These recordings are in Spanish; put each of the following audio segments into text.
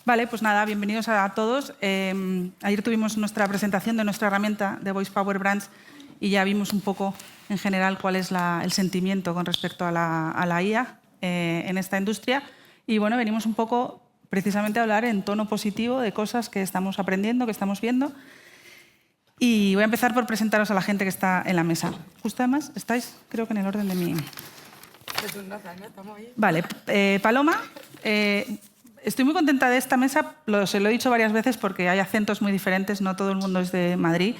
Vale, pues nada, bienvenidos a todos. Ayer tuvimos nuestra presentación de nuestra herramienta de Voice Power Brands y ya vimos un poco en general cuál es el sentimiento con respecto a la IA en esta industria. Y bueno, venimos un poco precisamente a hablar en tono positivo de cosas que estamos aprendiendo, que estamos viendo. Y voy a empezar por presentaros a la gente que está en la mesa. Justo además estáis, creo que en el orden de mi... Vale, Paloma, estoy muy contenta de esta mesa, se lo he dicho varias veces porque hay acentos muy diferentes, no todo el mundo es de Madrid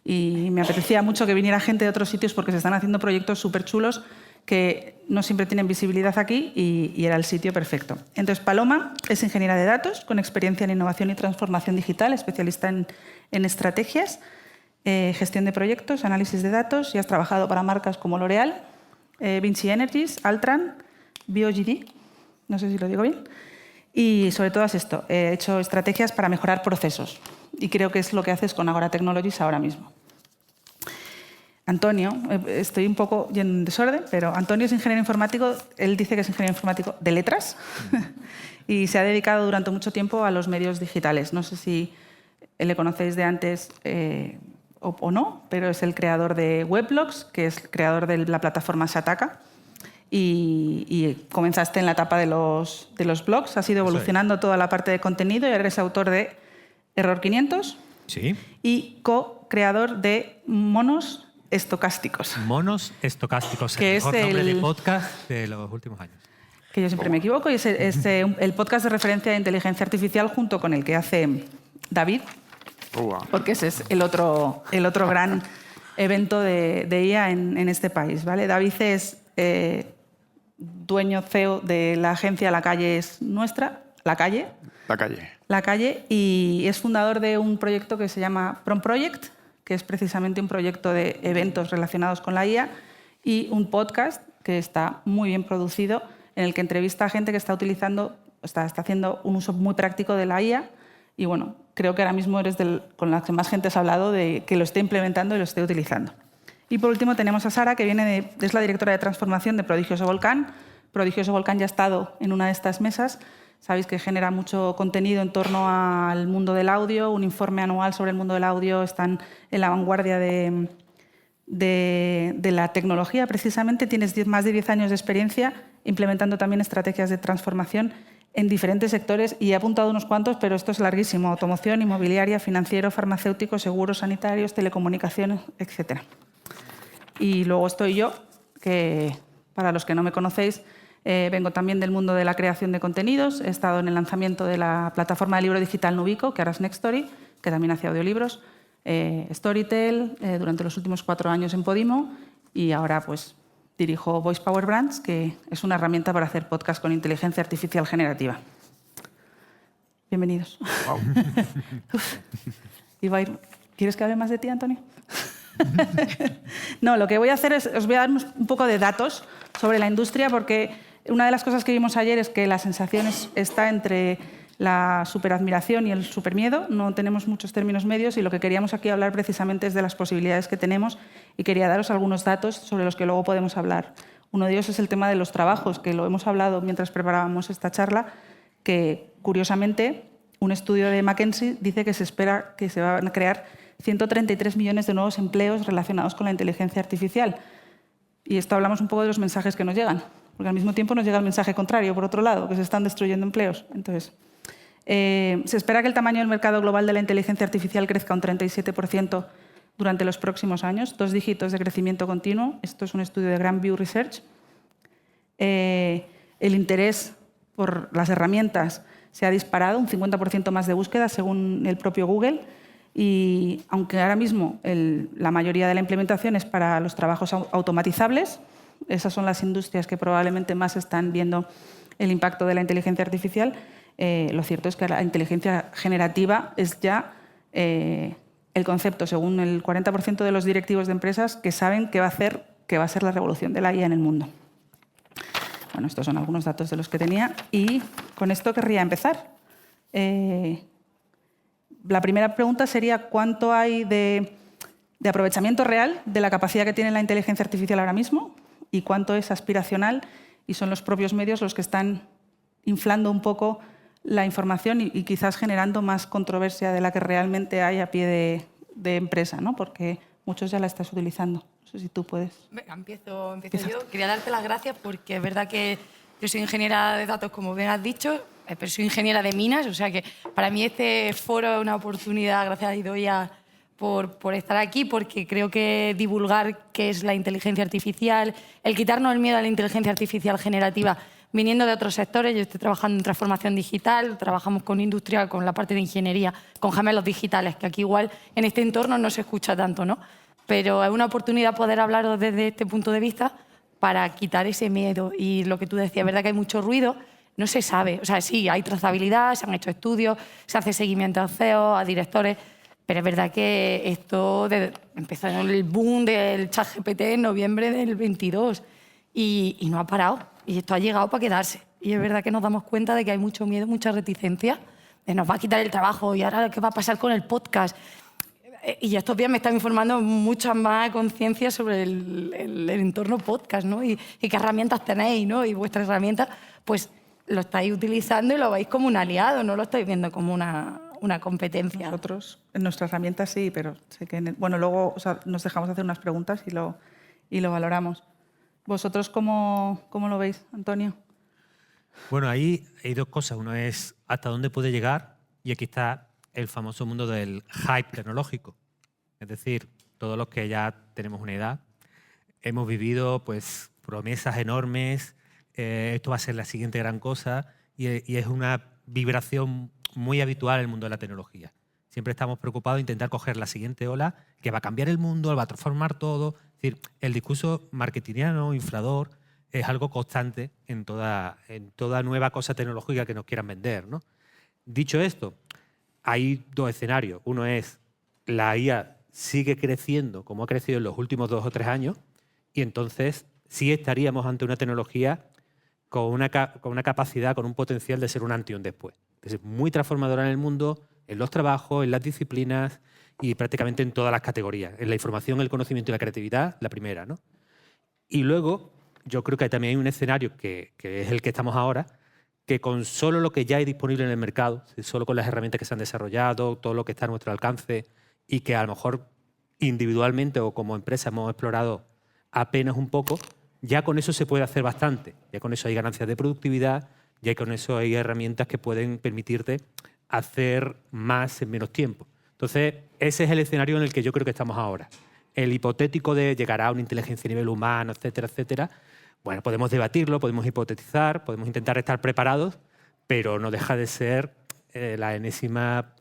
y me apetecía mucho que viniera gente de otros sitios porque se están haciendo proyectos súper chulos que no siempre tienen visibilidad aquí y era el sitio perfecto. Entonces, Paloma es ingeniera de datos con experiencia en innovación y transformación digital, especialista en estrategias, gestión de proyectos, análisis de datos y has trabajado para marcas como L'Oréal, Vinci Energies, Altran, BioGD, no sé si lo digo bien, y sobre todo es esto, he hecho estrategias para mejorar procesos y creo que es lo que haces con Agora Technologies ahora mismo. Antonio, estoy un poco en desorden, pero Antonio es ingeniero informático, él dice que es ingeniero informático de letras y se ha dedicado durante mucho tiempo a los medios digitales. No sé si le conocéis de antes o no, pero es el creador de Weblogs, que es el creador de la plataforma Shataka. Y comenzaste en la etapa de los blogs, has ido evolucionando toda la parte de contenido y ahora eres autor de Error 500 y co-creador de Monos Estocásticos. Monos Estocásticos, que el mejor nombre de podcast de los últimos años. Que yo siempre me equivoco, y es el podcast de referencia de inteligencia artificial junto con el que hace David, porque ese es el otro gran evento de IA en este país. ¿Vale? David es dueño CEO de la agencia La Calle es Nuestra, La Calle, y es fundador de un proyecto que se llama Prom Project, que es precisamente un proyecto de eventos relacionados con la IA, y un podcast que está muy bien producido, en el que entrevista a gente que está haciendo un uso muy práctico de la IA, y bueno, creo que ahora mismo eres con la que más gente has hablado de que lo esté implementando y lo esté utilizando. Y por último tenemos a Sara, que es la directora de transformación de Prodigioso Volcán. Prodigioso Volcán ya ha estado en una de estas mesas. Sabéis que genera mucho contenido en torno al mundo del audio, un informe anual sobre el mundo del audio, están en la vanguardia de la tecnología. Precisamente tienes más de 10 años de experiencia implementando también estrategias de transformación en diferentes sectores y he apuntado unos cuantos, pero esto es larguísimo: automoción, inmobiliaria, financiero, farmacéutico, seguros sanitarios, telecomunicaciones, etc. Y luego estoy yo, que para los que no me conocéis, vengo también del mundo de la creación de contenidos. He estado en el lanzamiento de la plataforma de libro digital Nubico, que ahora es Nextory, que también hace audiolibros, Storytel, durante los últimos 4 años en Podimo, y ahora pues dirijo Voice Power Brands, que es una herramienta para hacer podcast con inteligencia artificial generativa. Bienvenidos. Wow. ¿Quieres que hable más de ti, Antonio? No, lo que voy a hacer es, os voy a dar un poco de datos sobre la industria, porque una de las cosas que vimos ayer es que la sensación está entre la superadmiración y el supermiedo. No tenemos muchos términos medios y lo que queríamos aquí hablar precisamente es de las posibilidades que tenemos y quería daros algunos datos sobre los que luego podemos hablar. Uno de ellos es el tema de los trabajos, que lo hemos hablado mientras preparábamos esta charla, que curiosamente un estudio de McKinsey dice que se espera que se van a crear 133 millones de nuevos empleos relacionados con la inteligencia artificial. Y esto hablamos un poco de los mensajes que nos llegan, porque al mismo tiempo nos llega el mensaje contrario, por otro lado, que se están destruyendo empleos. Entonces, se espera que el tamaño del mercado global de la inteligencia artificial crezca un 37% durante los próximos años, 2 dígitos de crecimiento continuo. Esto es un estudio de Grand View Research. El interés por las herramientas se ha disparado, un 50% más de búsqueda, según el propio Google. Y aunque ahora mismo la mayoría de la implementación es para los trabajos automatizables, esas son las industrias que probablemente más están viendo el impacto de la inteligencia artificial, lo cierto es que la inteligencia generativa es ya el concepto, según el 40% de los directivos de empresas, que saben que va a ser la revolución de la IA en el mundo. Bueno, estos son algunos datos de los que tenía y con esto querría empezar. La primera pregunta sería ¿cuánto hay de aprovechamiento real de la capacidad que tiene la inteligencia artificial ahora mismo y cuánto es aspiracional y son los propios medios los que están inflando un poco la información y quizás generando más controversia de la que realmente hay a pie de empresa, ¿no? Porque muchos ya la estás utilizando. No sé si tú puedes. Venga, empiezo yo. Quería darte las gracias porque es verdad que yo soy ingeniera de datos, como bien has dicho, pero soy ingeniera de minas, o sea que para mí este foro es una oportunidad, gracias a Idoia por estar aquí, porque creo que divulgar qué es la inteligencia artificial, el quitarnos el miedo a la inteligencia artificial generativa, viniendo de otros sectores. Yo estoy trabajando en transformación digital, trabajamos con industria, con la parte de ingeniería, con gemelos digitales, que aquí igual en este entorno no se escucha tanto, ¿no? Pero es una oportunidad poder hablaros desde este punto de vista para quitar ese miedo. Y lo que tú decías, es verdad que hay mucho ruido, no se sabe. O sea, sí, hay trazabilidad, se han hecho estudios, se hace seguimiento a CEO, a directores, pero es verdad que esto empezó en el boom del ChatGPT en noviembre del 22 y no ha parado. Y esto ha llegado para quedarse. Y es verdad que nos damos cuenta de que hay mucho miedo, mucha reticencia, de nos va a quitar el trabajo y ahora qué va a pasar con el podcast. Y estos días me están informando mucha más conciencia sobre el entorno podcast, ¿no? Y qué herramientas tenéis, ¿no? Y vuestras herramientas, pues lo estáis utilizando y lo veis como un aliado, no lo estáis viendo como una competencia. Nosotros, en nuestras herramientas sí, pero sé que bueno, luego nos dejamos hacer unas preguntas y lo valoramos. ¿Vosotros cómo lo veis, Antonio? Bueno, ahí hay dos cosas. Uno es hasta dónde puede llegar y aquí está el famoso mundo del hype tecnológico. Es decir, todos los que ya tenemos una edad hemos vivido pues, promesas enormes, esto va a ser la siguiente gran cosa y es una vibración muy habitual en el mundo de la tecnología. Siempre estamos preocupados de intentar coger la siguiente ola que va a cambiar el mundo, va a transformar todo. Es decir, el discurso marketingiano, inflador, es algo constante en toda nueva cosa tecnológica que nos quieran vender, ¿no? Dicho esto, hay dos escenarios. Uno es la IA sigue creciendo como ha crecido en los últimos 2 o 3 años y entonces sí estaríamos ante una tecnología con una capacidad, con un potencial de ser un antes y un después. Es muy transformadora en el mundo, en los trabajos, en las disciplinas y prácticamente en todas las categorías. En la información, el conocimiento y la creatividad, la primera, ¿no? Y luego, yo creo que también hay un escenario que es el que estamos ahora, que con solo lo que ya hay disponible en el mercado, solo con las herramientas que se han desarrollado, todo lo que está a nuestro alcance y que a lo mejor individualmente o como empresa hemos explorado apenas un poco, ya con eso se puede hacer bastante. Ya con eso hay ganancias de productividad, ya con eso hay herramientas que pueden permitirte hacer más en menos tiempo. Entonces, ese es el escenario en el que yo creo que estamos ahora. El hipotético de llegar a una inteligencia a nivel humano, etcétera, etcétera, bueno, podemos debatirlo, podemos hipotetizar, podemos intentar estar preparados, pero no deja de ser la enésima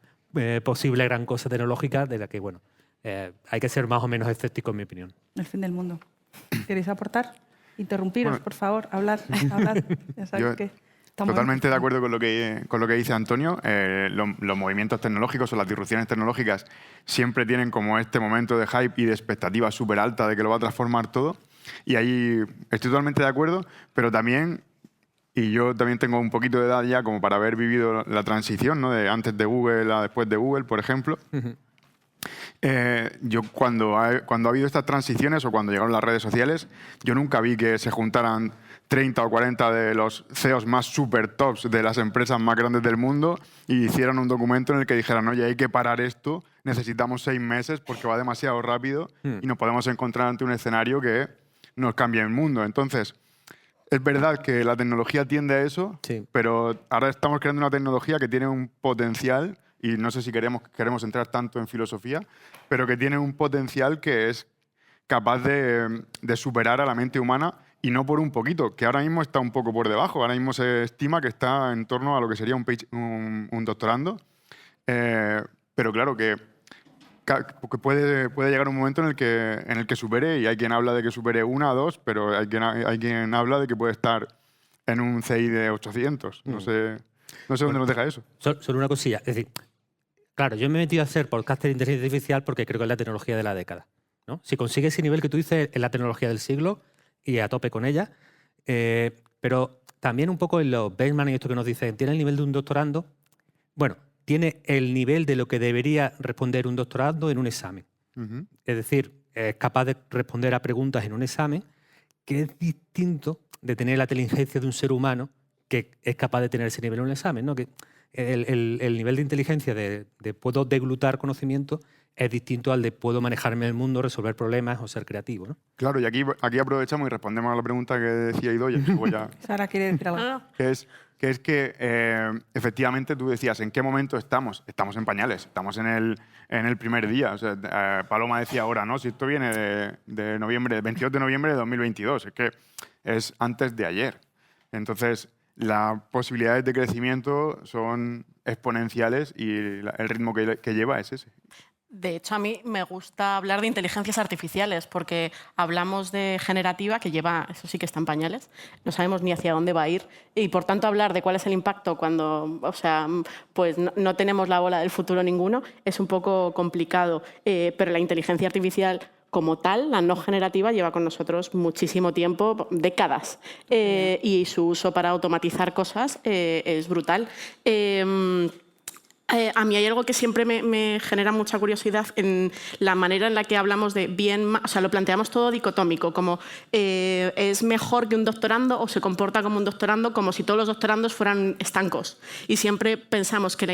posible gran cosa tecnológica de la que, bueno, hay que ser más o menos escéptico, en mi opinión. El fin del mundo. ¿Queréis aportar? Interrumpiros, bueno, por favor, hablad. Ya sabéis que totalmente de acuerdo con lo que dice Antonio. Los movimientos tecnológicos o las disrupciones tecnológicas siempre tienen como este momento de hype y de expectativa súper alta de que lo va a transformar todo. Y ahí estoy totalmente de acuerdo, pero también, y yo también tengo un poquito de edad ya como para haber vivido la transición, ¿no? De antes de Google a después de Google, por ejemplo. Yo cuando ha habido estas transiciones o cuando llegaron las redes sociales, yo nunca vi que se juntaran 30 o 40 de los CEOs más super tops de las empresas más grandes del mundo y hicieran un documento en el que dijeran, oye, hay que parar esto, necesitamos 6 meses porque va demasiado rápido y nos podemos encontrar ante un escenario que nos cambie el mundo. Entonces, es verdad que la tecnología tiende a eso, sí, pero ahora estamos creando una tecnología que tiene un potencial, y no sé si queremos entrar tanto en filosofía, pero que tiene un potencial que es capaz de superar a la mente humana, y no por un poquito, que ahora mismo está un poco por debajo. Ahora mismo se estima que está en torno a lo que sería un doctorando. Pero claro que puede llegar un momento en el que supere, y hay quien habla de que supere 1 o 2, pero hay quien habla de que puede estar en un CI de 800. No sé dónde nos deja eso. Solo una cosilla. Es decir, claro, yo me he metido a hacer podcaster de inteligencia artificial porque creo que es la tecnología de la década, ¿no? Si consigue ese nivel que tú dices, es la tecnología del siglo y a tope con ella. Pero también un poco en los benchmarks y esto que nos dicen, tiene el nivel de un doctorando. Bueno, tiene el nivel de lo que debería responder un doctorando en un examen. Es decir, es capaz de responder a preguntas en un examen, que es distinto de tener la inteligencia de un ser humano que es capaz de tener ese nivel en un examen, ¿no? Que el nivel de inteligencia de puedo deglutar conocimiento es distinto al de puedo manejarme en el mundo, resolver problemas o ser creativo, ¿no? Claro, y aquí aprovechamos y respondemos a la pregunta que decía Idoia, que luego ya... Sara quiere decir algo. que efectivamente tú decías, ¿en qué momento estamos? Estamos en pañales, estamos en el primer día. O sea, Paloma decía ahora, ¿no? Si esto viene de noviembre, 22 de noviembre de 2022, es que es antes de ayer. Entonces, las posibilidades de crecimiento son exponenciales y el ritmo que lleva es ese. De hecho, a mí me gusta hablar de inteligencias artificiales porque hablamos de generativa, que lleva, eso sí que está en pañales, no sabemos ni hacia dónde va a ir y por tanto hablar de cuál es el impacto cuando, o sea, pues no tenemos la bola del futuro ninguno es un poco complicado, pero la inteligencia artificial como tal, la no generativa, lleva con nosotros muchísimo tiempo, décadas, y su uso para automatizar cosas es brutal. A mí hay algo que siempre me genera mucha curiosidad en la manera en la que hablamos de bien, o sea, lo planteamos todo dicotómico, como es mejor que un doctorando o se comporta como un doctorando, como si todos los doctorandos fueran estancos. Y siempre pensamos que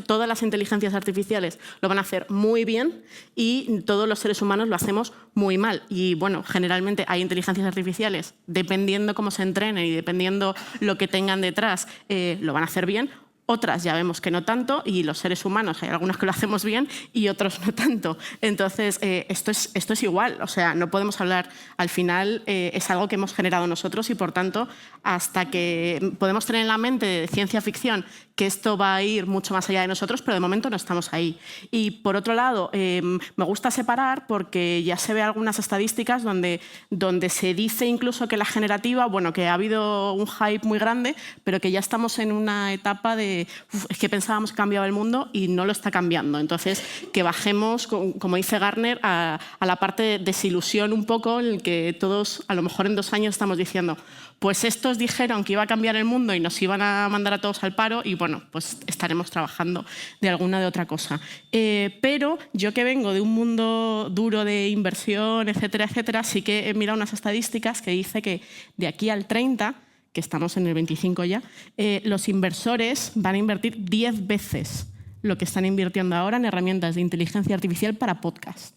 todas las inteligencias artificiales lo van a hacer muy bien y todos los seres humanos lo hacemos muy mal. Y bueno, generalmente hay inteligencias artificiales, dependiendo cómo se entrenen y dependiendo lo que tengan detrás, lo van a hacer bien. Otras ya vemos que no tanto y los seres humanos hay algunos que lo hacemos bien y otros no tanto. Entonces, esto es igual. O sea, no podemos hablar, al final es algo que hemos generado nosotros y por tanto, hasta que podemos tener en la mente de ciencia ficción que esto va a ir mucho más allá de nosotros, pero de momento no estamos ahí. Y por otro lado, me gusta separar porque ya se ve algunas estadísticas donde se dice incluso que la generativa, bueno, que ha habido un hype muy grande, pero que ya estamos en una etapa de es que pensábamos que cambiaba el mundo y no lo está cambiando. Entonces, que bajemos, como dice Gartner, a la parte de desilusión un poco, en el que todos, a lo mejor en 2 años, estamos diciendo pues estos dijeron que iba a cambiar el mundo y nos iban a mandar a todos al paro y bueno, pues estaremos trabajando de alguna de otra cosa. Pero yo que vengo de un mundo duro de inversión, etcétera, etcétera, sí que he mirado unas estadísticas que dice que de aquí al 30, que estamos en el 25 ya, los inversores van a invertir 10 veces lo que están invirtiendo ahora en herramientas de inteligencia artificial para podcast.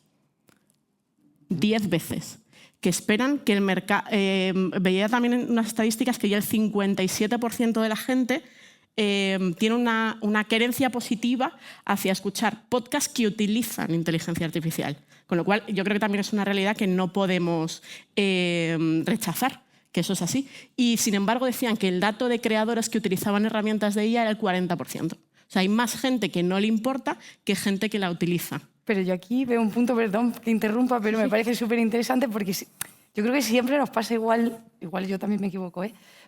10 veces. Que esperan que el mercado... veía también en unas estadísticas que ya el 57% de la gente tiene una querencia positiva hacia escuchar podcasts que utilizan inteligencia artificial. Con lo cual, yo creo que también es una realidad que no podemos rechazar, que eso es así. Y, sin embargo, decían que el dato de creadores que utilizaban herramientas de IA era el 40%. O sea, hay más gente que no le importa que gente que la utiliza. Pero yo aquí veo un punto, perdón que interrumpa, pero me parece súper interesante porque yo creo que siempre nos pasa igual yo también me equivoco,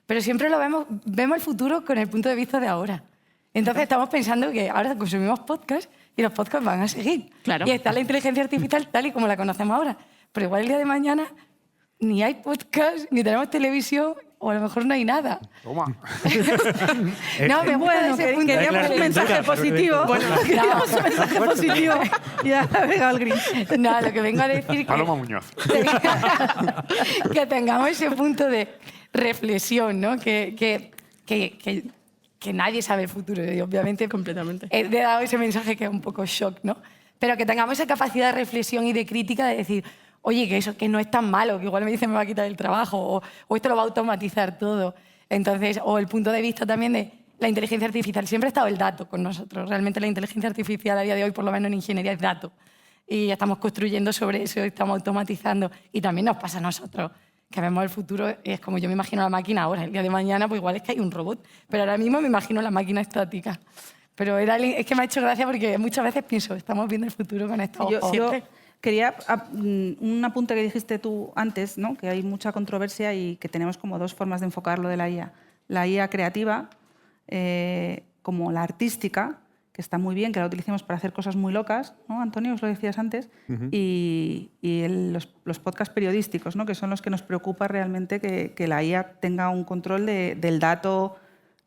pero siempre vemos el futuro con el punto de vista de ahora. Entonces estamos pensando que ahora consumimos podcasts y los podcasts van a seguir. Claro. Y está la inteligencia artificial tal y como la conocemos ahora. Pero igual el día de mañana ni hay podcast, ni tenemos televisión, o a lo mejor no hay nada. Toma. No, me gusta ese punto. Queríamos un mensaje positivo. Queríamos un mensaje positivo. Ya ha pegado el gris. No, lo que vengo a decir Paloma Muñoz. que tengamos ese punto de reflexión, ¿no? Que nadie sabe el futuro. Y obviamente, Completamente. He dado ese mensaje que es un poco shock, ¿no? Pero que tengamos esa capacidad de reflexión y de crítica de decir, oye, que eso que no es tan malo, que igual me dicen me va a quitar el trabajo, o esto lo va a automatizar todo. Entonces, o el punto de vista también de la inteligencia artificial. Siempre ha estado el dato con nosotros. Realmente la inteligencia artificial a día de hoy, por lo menos en ingeniería, es dato. Y estamos construyendo sobre eso, estamos automatizando. Y también nos pasa a nosotros, que vemos el futuro, es como yo me imagino la máquina ahora. El día de mañana, pues igual es que hay un robot. Pero ahora mismo me imagino la máquina estática. Pero es que me ha hecho gracia porque muchas veces pienso, estamos viendo el futuro con esto. Yo quería un apunte que dijiste tú antes, ¿no? Que hay mucha controversia y que tenemos como 2 formas de enfocarlo de la IA. La IA creativa, como la artística, que está muy bien, que la utilicemos para hacer cosas muy locas, ¿no, Antonio? Os lo decías antes. Y los podcasts periodísticos, ¿no? Que son los que nos preocupa realmente que la IA tenga un control del dato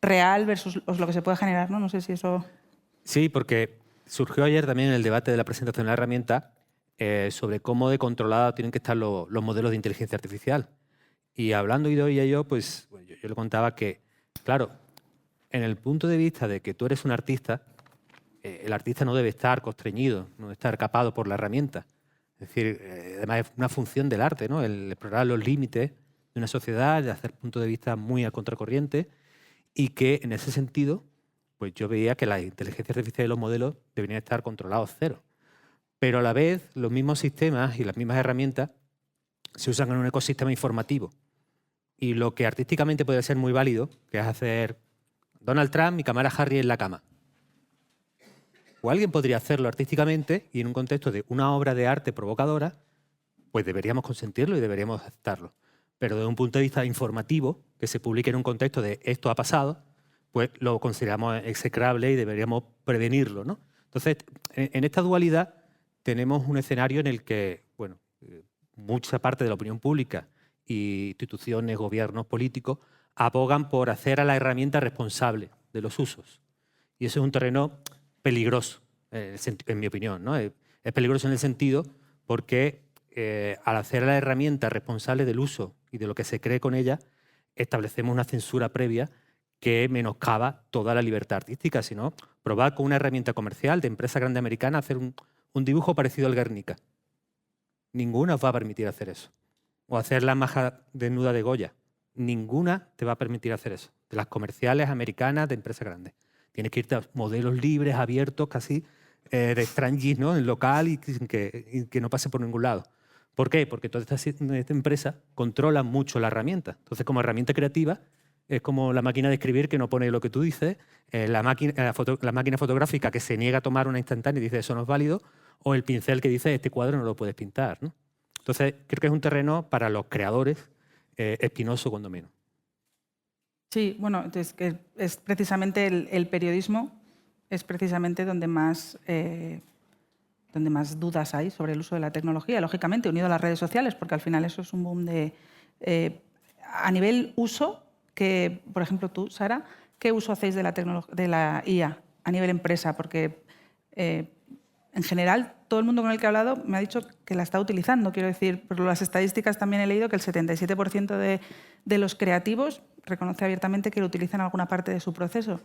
real versus lo que se puede generar, ¿no? No sé si eso... Sí, porque surgió ayer también en el debate de la presentación de la herramienta sobre cómo de controlada tienen que estar los modelos de inteligencia artificial. Y hablando Idoia y yo, pues bueno, yo le contaba que, claro, en el punto de vista de que tú eres un artista, el artista no debe estar constreñido, no debe estar capado por la herramienta. Es decir, además es una función del arte, ¿no? El explorar los límites de una sociedad, de hacer puntos de vista muy a contracorriente, y que en ese sentido, pues yo veía que la inteligencia artificial y los modelos deberían estar controlados cero. Pero a la vez, los mismos sistemas y las mismas herramientas se usan en un ecosistema informativo. Y lo que artísticamente puede ser muy válido, que es hacer Donald Trump y Kamala Harris en la cama. O alguien podría hacerlo artísticamente y en un contexto de una obra de arte provocadora, pues deberíamos consentirlo y deberíamos aceptarlo. Pero desde un punto de vista informativo, que se publique en un contexto de esto ha pasado, pues lo consideramos execrable y deberíamos prevenirlo, ¿no? Entonces, en esta dualidad tenemos un escenario en el que, bueno, mucha parte de la opinión pública y instituciones, gobiernos, políticos, abogan por hacer a la herramienta responsable de los usos. Y eso es un terreno peligroso, en mi opinión, ¿no? Es peligroso en el sentido porque al hacer a la herramienta responsable del uso y de lo que se cree con ella, establecemos una censura previa que menoscaba toda la libertad artística. Sino, probar con una herramienta comercial de empresa grande americana hacer un dibujo parecido al Guernica. Ninguna os va a permitir hacer eso. O hacer la maja desnuda de Goya. Ninguna te va a permitir hacer eso. De las comerciales americanas de empresas grandes. Tienes que irte a modelos libres, abiertos, casi de strangis, ¿no? En local y que no pase por ningún lado. ¿Por qué? Porque toda esta empresa controla mucho la herramienta. Entonces, como herramienta creativa, es como la máquina de escribir que no pone lo que tú dices, la máquina fotográfica que se niega a tomar una instantánea y dice eso no es válido, o el pincel que dice este cuadro no lo puedes pintar, ¿no? Entonces, creo que es un terreno para los creadores espinoso, cuando menos. Sí, bueno, entonces, que es precisamente el periodismo, es precisamente donde más dudas hay sobre el uso de la tecnología, lógicamente, unido a las redes sociales, porque al final eso es un boom de... a nivel uso, que, por ejemplo, tú, Sara, ¿qué uso hacéis de la IA a nivel empresa? Porque, en general, todo el mundo con el que he hablado me ha dicho que la está utilizando. Quiero decir, por las estadísticas también he leído que el 77% de los creativos reconoce abiertamente que lo utilizan en alguna parte de su proceso.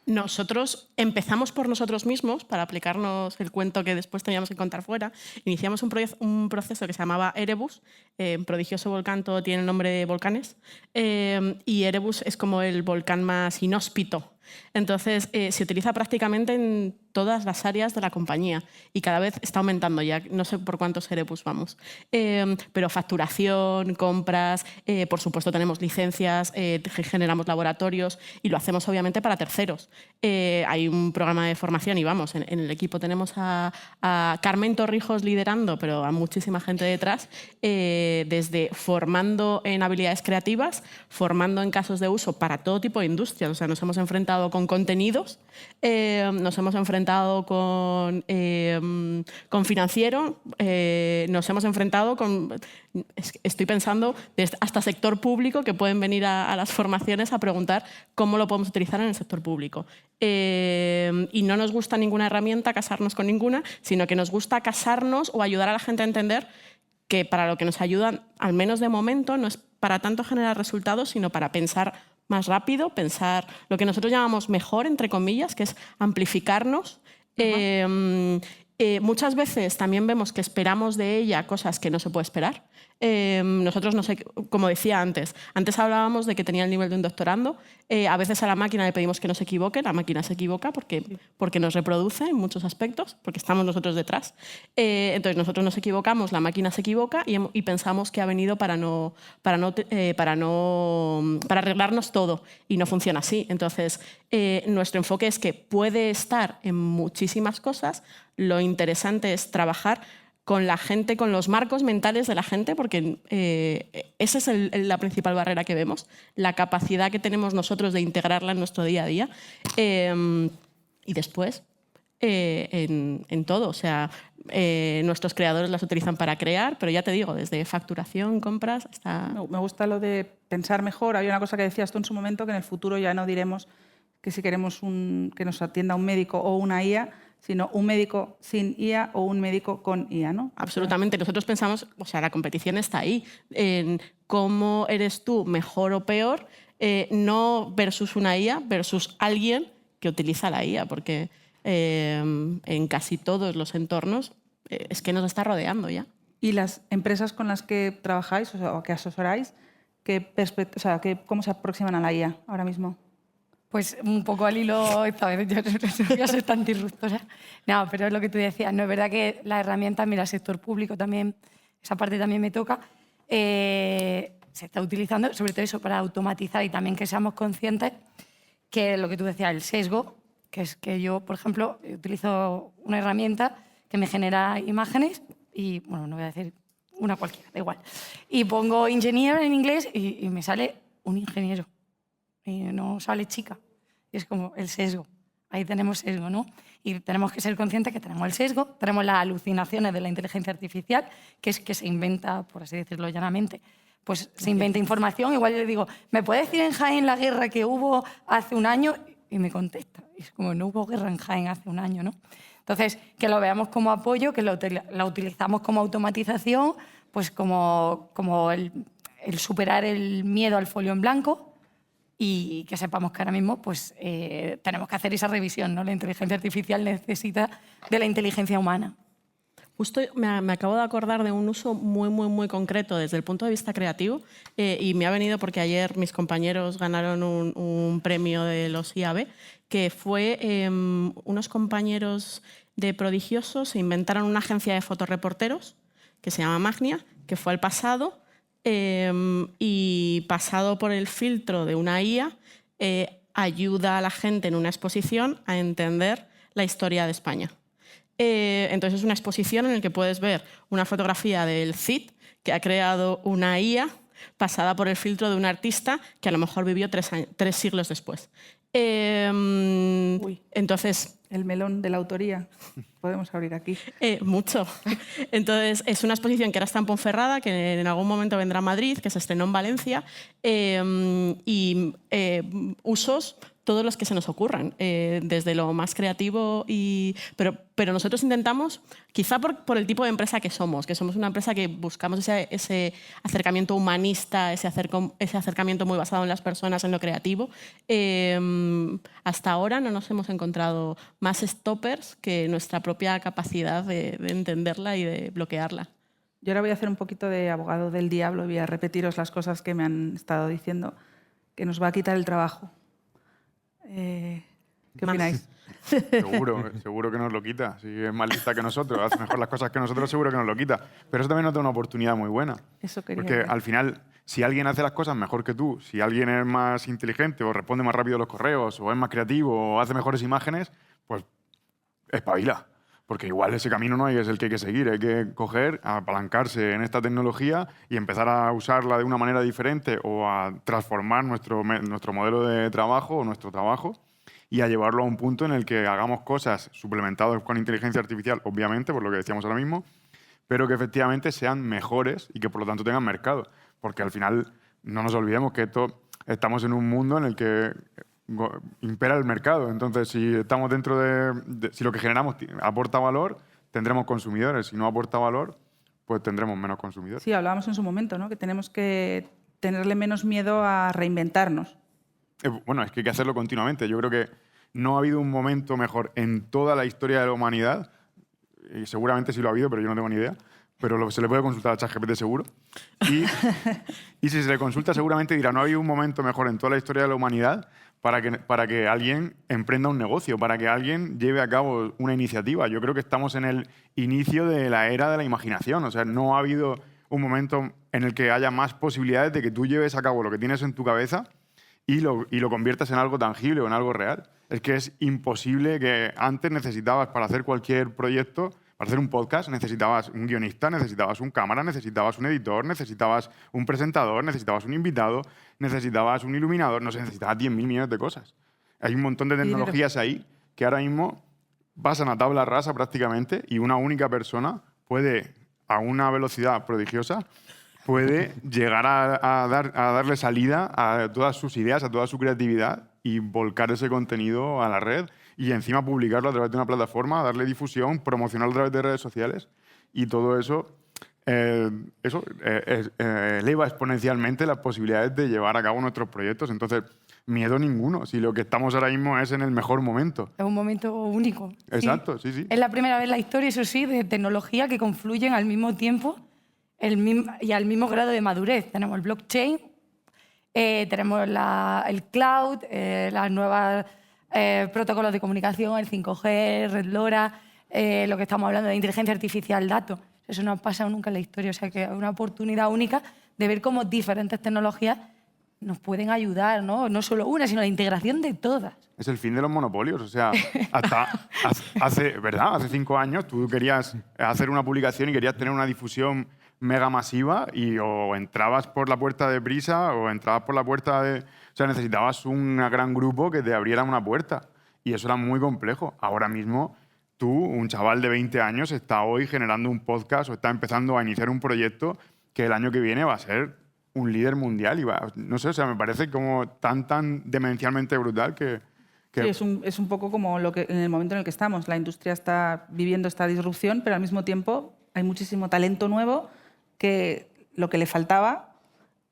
Nosotros empezamos por nosotros mismos para aplicarnos el cuento que después teníamos que contar fuera. Iniciamos un proceso que se llamaba Erebus. Prodigioso volcán, todo tiene el nombre de volcanes. Y Erebus es como el volcán más inhóspito. Entonces, se utiliza prácticamente en todas las áreas de la compañía y cada vez está aumentando, ya no sé por cuántos Erebus vamos. Pero facturación, compras, por supuesto tenemos licencias, generamos laboratorios y lo hacemos obviamente para terceros. Hay un programa de formación y vamos, en el equipo tenemos a Carmen Torrijos liderando, pero a muchísima gente detrás, desde formando en habilidades creativas, formando en casos de uso para todo tipo de industrias. O sea, nos hemos enfrentado con contenidos, nos hemos enfrentado con financiero, nos hemos enfrentado con, estoy pensando, hasta sector público, que pueden venir a las formaciones a preguntar cómo lo podemos utilizar en el sector público. Y no nos gusta ninguna herramienta, casarnos con ninguna, sino que nos gusta casarnos o ayudar a la gente a entender que para lo que nos ayudan, al menos de momento, no es para tanto generar resultados, sino para pensar más rápido, pensar lo que nosotros llamamos mejor, entre comillas, que es amplificarnos. Muchas veces también vemos que esperamos de ella cosas que no se puede esperar. Nosotros, no sé, como decía antes hablábamos de que tenía el nivel de un doctorando. A veces a la máquina le pedimos que no se equivoque, la máquina se equivoca porque nos reproduce en muchos aspectos, porque estamos nosotros detrás. Entonces nosotros nos equivocamos, la máquina se equivoca y pensamos que ha venido para arreglarnos todo, y no funciona así. Entonces nuestro enfoque es que puede estar en muchísimas cosas. Lo interesante es trabajar con la gente, con los marcos mentales de la gente, porque esa es la principal barrera que vemos, la capacidad que tenemos nosotros de integrarla en nuestro día a día. Y después, en todo, o sea, nuestros creadores las utilizan para crear, pero ya te digo, desde facturación, compras, hasta... Me gusta lo de pensar mejor. Había una cosa que decías tú en su momento, que en el futuro ya no diremos que si queremos que nos atienda un médico o una IA, sino un médico sin IA o un médico con IA, ¿no? Absolutamente. Nosotros pensamos, o sea, la competición está ahí, en cómo eres tú mejor o peor no versus una IA, versus alguien que utiliza la IA, porque en casi todos los entornos es que nos está rodeando ya. ¿Y las empresas con las que trabajáis o que asesoráis, cómo se aproximan a la IA ahora mismo? Pues un poco al hilo, esta vez yo no voy a ser tan disruptora. No, pero es lo que tú decías, no es verdad que las herramientas, mira, el sector público también, esa parte también me toca, se está utilizando sobre todo eso para automatizar y también que seamos conscientes que lo que tú decías, el sesgo, que es que yo, por ejemplo, utilizo una herramienta que me genera imágenes y, bueno, no voy a decir una cualquiera, da igual, y pongo engineer en inglés y me sale un ingeniero. Y no sale chica. Y es como el sesgo. Ahí tenemos sesgo, ¿no? Y tenemos que ser conscientes que tenemos el sesgo, tenemos las alucinaciones de la inteligencia artificial, que es que se inventa, por así decirlo llanamente, pues se inventa información. Igual yo le digo, ¿me puede decir en Jaén la guerra que hubo hace un año? Y me contesta. Y es como, no hubo guerra en Jaén hace un año, ¿no? Entonces, que lo veamos como apoyo, que lo utilizamos como automatización, pues como el superar el miedo al folio en blanco, y que sepamos que ahora mismo pues, tenemos que hacer esa revisión, ¿no? La inteligencia artificial necesita de la inteligencia humana. Justo me acabo de acordar de un uso muy concreto desde el punto de vista creativo y me ha venido porque ayer mis compañeros ganaron un premio de los IAB, que fue unos compañeros de prodigiosos se inventaron una agencia de fotoreporteros que se llama Magnia, que fue al pasado y pasado por el filtro de una IA, ayuda a la gente en una exposición a entender la historia de España. Entonces es una exposición en la que puedes ver una fotografía del Cid que ha creado una IA pasada por el filtro de un artista que a lo mejor vivió 3 siglos después. Entonces, el melón de la autoría. Podemos abrir aquí. Mucho. Entonces, es una exposición que ahora está en Ponferrada, que en algún momento vendrá a Madrid, que se estrenó en Valencia, y usos todos los que se nos ocurran, desde lo más creativo. Pero nosotros intentamos, quizá por el tipo de empresa que somos una empresa que buscamos ese acercamiento humanista, ese acercamiento muy basado en las personas, en lo creativo. Hasta ahora no nos hemos encontrado más stoppers que nuestra propia capacidad de entenderla y de bloquearla. Yo ahora voy a hacer un poquito de abogado del diablo y voy a repetiros las cosas que me han estado diciendo, que nos va a quitar el trabajo. ¿Qué opináis? Seguro que nos lo quita. Si es más lista que nosotros, hace mejor las cosas que nosotros, seguro que nos lo quita. Pero eso también nos da una oportunidad muy buena. Eso quería Porque ver. al final, si alguien hace las cosas mejor que tú, si alguien es más inteligente o responde más rápido a los correos o es más creativo o hace mejores imágenes, pues espabila. Porque igual ese camino no es el que hay que seguir. Hay que coger, apalancarse en esta tecnología y empezar a usarla de una manera diferente o a transformar nuestro modelo de trabajo o nuestro trabajo y a llevarlo a un punto en el que hagamos cosas suplementadas con inteligencia artificial, obviamente, por lo que decíamos ahora mismo, pero que efectivamente sean mejores y que por lo tanto tengan mercado. Porque al final no nos olvidemos que estamos en un mundo en el que impera el mercado. Entonces, si estamos dentro si lo que generamos aporta valor, tendremos consumidores. Si no aporta valor, pues tendremos menos consumidores. Sí, hablábamos en su momento, ¿no? Que tenemos que tenerle menos miedo a reinventarnos. Bueno, es que hay que hacerlo continuamente. Yo creo que no ha habido un momento mejor en toda la historia de la humanidad, y seguramente sí lo ha habido, pero yo no tengo ni idea, pero se le puede consultar a ChatGPT seguro. Y si se le consulta, seguramente dirá, no ha habido un momento mejor en toda la historia de la humanidad para que alguien emprenda un negocio, para que alguien lleve a cabo una iniciativa. Yo creo que estamos en el inicio de la era de la imaginación. O sea, no ha habido un momento en el que haya más posibilidades de que tú lleves a cabo lo que tienes en tu cabeza y lo conviertas en algo tangible o en algo real. Es que es imposible que antes necesitabas para hacer cualquier proyecto, para hacer un podcast, necesitabas un guionista, necesitabas un cámara, necesitabas un editor, necesitabas un presentador, necesitabas un invitado, necesitabas un iluminador, no sé, necesitabas 10.000 millones de cosas. Hay un montón de tecnologías ahí que ahora mismo pasan a tabla rasa prácticamente y una única persona puede, a una velocidad prodigiosa, puede llegar a darle salida a todas sus ideas, a toda su creatividad y volcar ese contenido a la red y encima publicarlo a través de una plataforma, darle difusión, promocionarlo a través de redes sociales y todo eso eleva exponencialmente las posibilidades de llevar a cabo nuestros proyectos. Entonces, miedo ninguno, si lo que estamos ahora mismo es en el mejor momento. Es un momento único. Exacto, sí. Es la primera vez en la historia, eso sí, de tecnología que confluyen al mismo tiempo y al mismo grado de madurez. Tenemos el blockchain, tenemos el cloud, las nuevas protocolos de comunicación, el 5G, Red LoRa, lo que estamos hablando de inteligencia artificial, datos. Eso no ha pasado nunca en la historia, o sea que es una oportunidad única de ver cómo diferentes tecnologías nos pueden ayudar, ¿no? No solo una, sino la integración de todas. Es el fin de los monopolios. O sea, hasta hace 5 años tú querías hacer una publicación y querías tener una difusión mega masiva y o entrabas por la puerta de Prisa o entrabas por la puerta de... O sea, necesitabas un gran grupo que te abriera una puerta. Y eso era muy complejo. Ahora mismo tú, un chaval de 20 años, está hoy generando un podcast o está empezando a iniciar un proyecto que el año que viene va a ser un líder mundial y va, no sé, o sea, me parece como tan demencialmente brutal que... Sí, es un poco como en el momento en el que estamos. La industria está viviendo esta disrupción, pero al mismo tiempo hay muchísimo talento nuevo que lo que le faltaba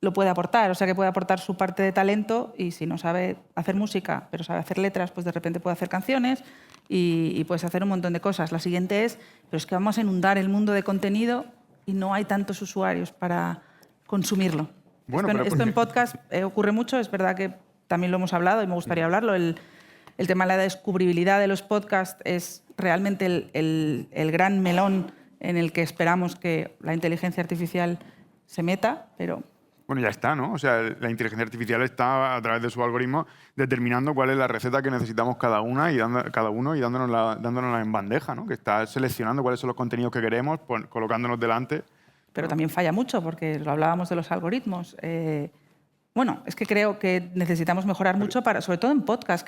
lo puede aportar. O sea, que puede aportar su parte de talento y si no sabe hacer música, pero sabe hacer letras, pues de repente puede hacer canciones y puedes hacer un montón de cosas. La siguiente es, pero es que vamos a inundar el mundo de contenido y no hay tantos usuarios para consumirlo. Bueno, esto en podcast ocurre mucho, es verdad que también lo hemos hablado y me gustaría hablarlo. El tema de la descubribilidad de los podcasts es realmente el gran melón en el que esperamos que la inteligencia artificial se meta, pero... Bueno, ya está, ¿no? O sea, la inteligencia artificial está, a través de su algoritmo, determinando cuál es la receta que necesitamos cada uno y dándonosla en bandeja, ¿no? Que está seleccionando cuáles son los contenidos que queremos, colocándonos delante. Pero también falla mucho, porque lo hablábamos de los algoritmos. Bueno, es que creo que necesitamos mejorar mucho, sobre todo en podcast,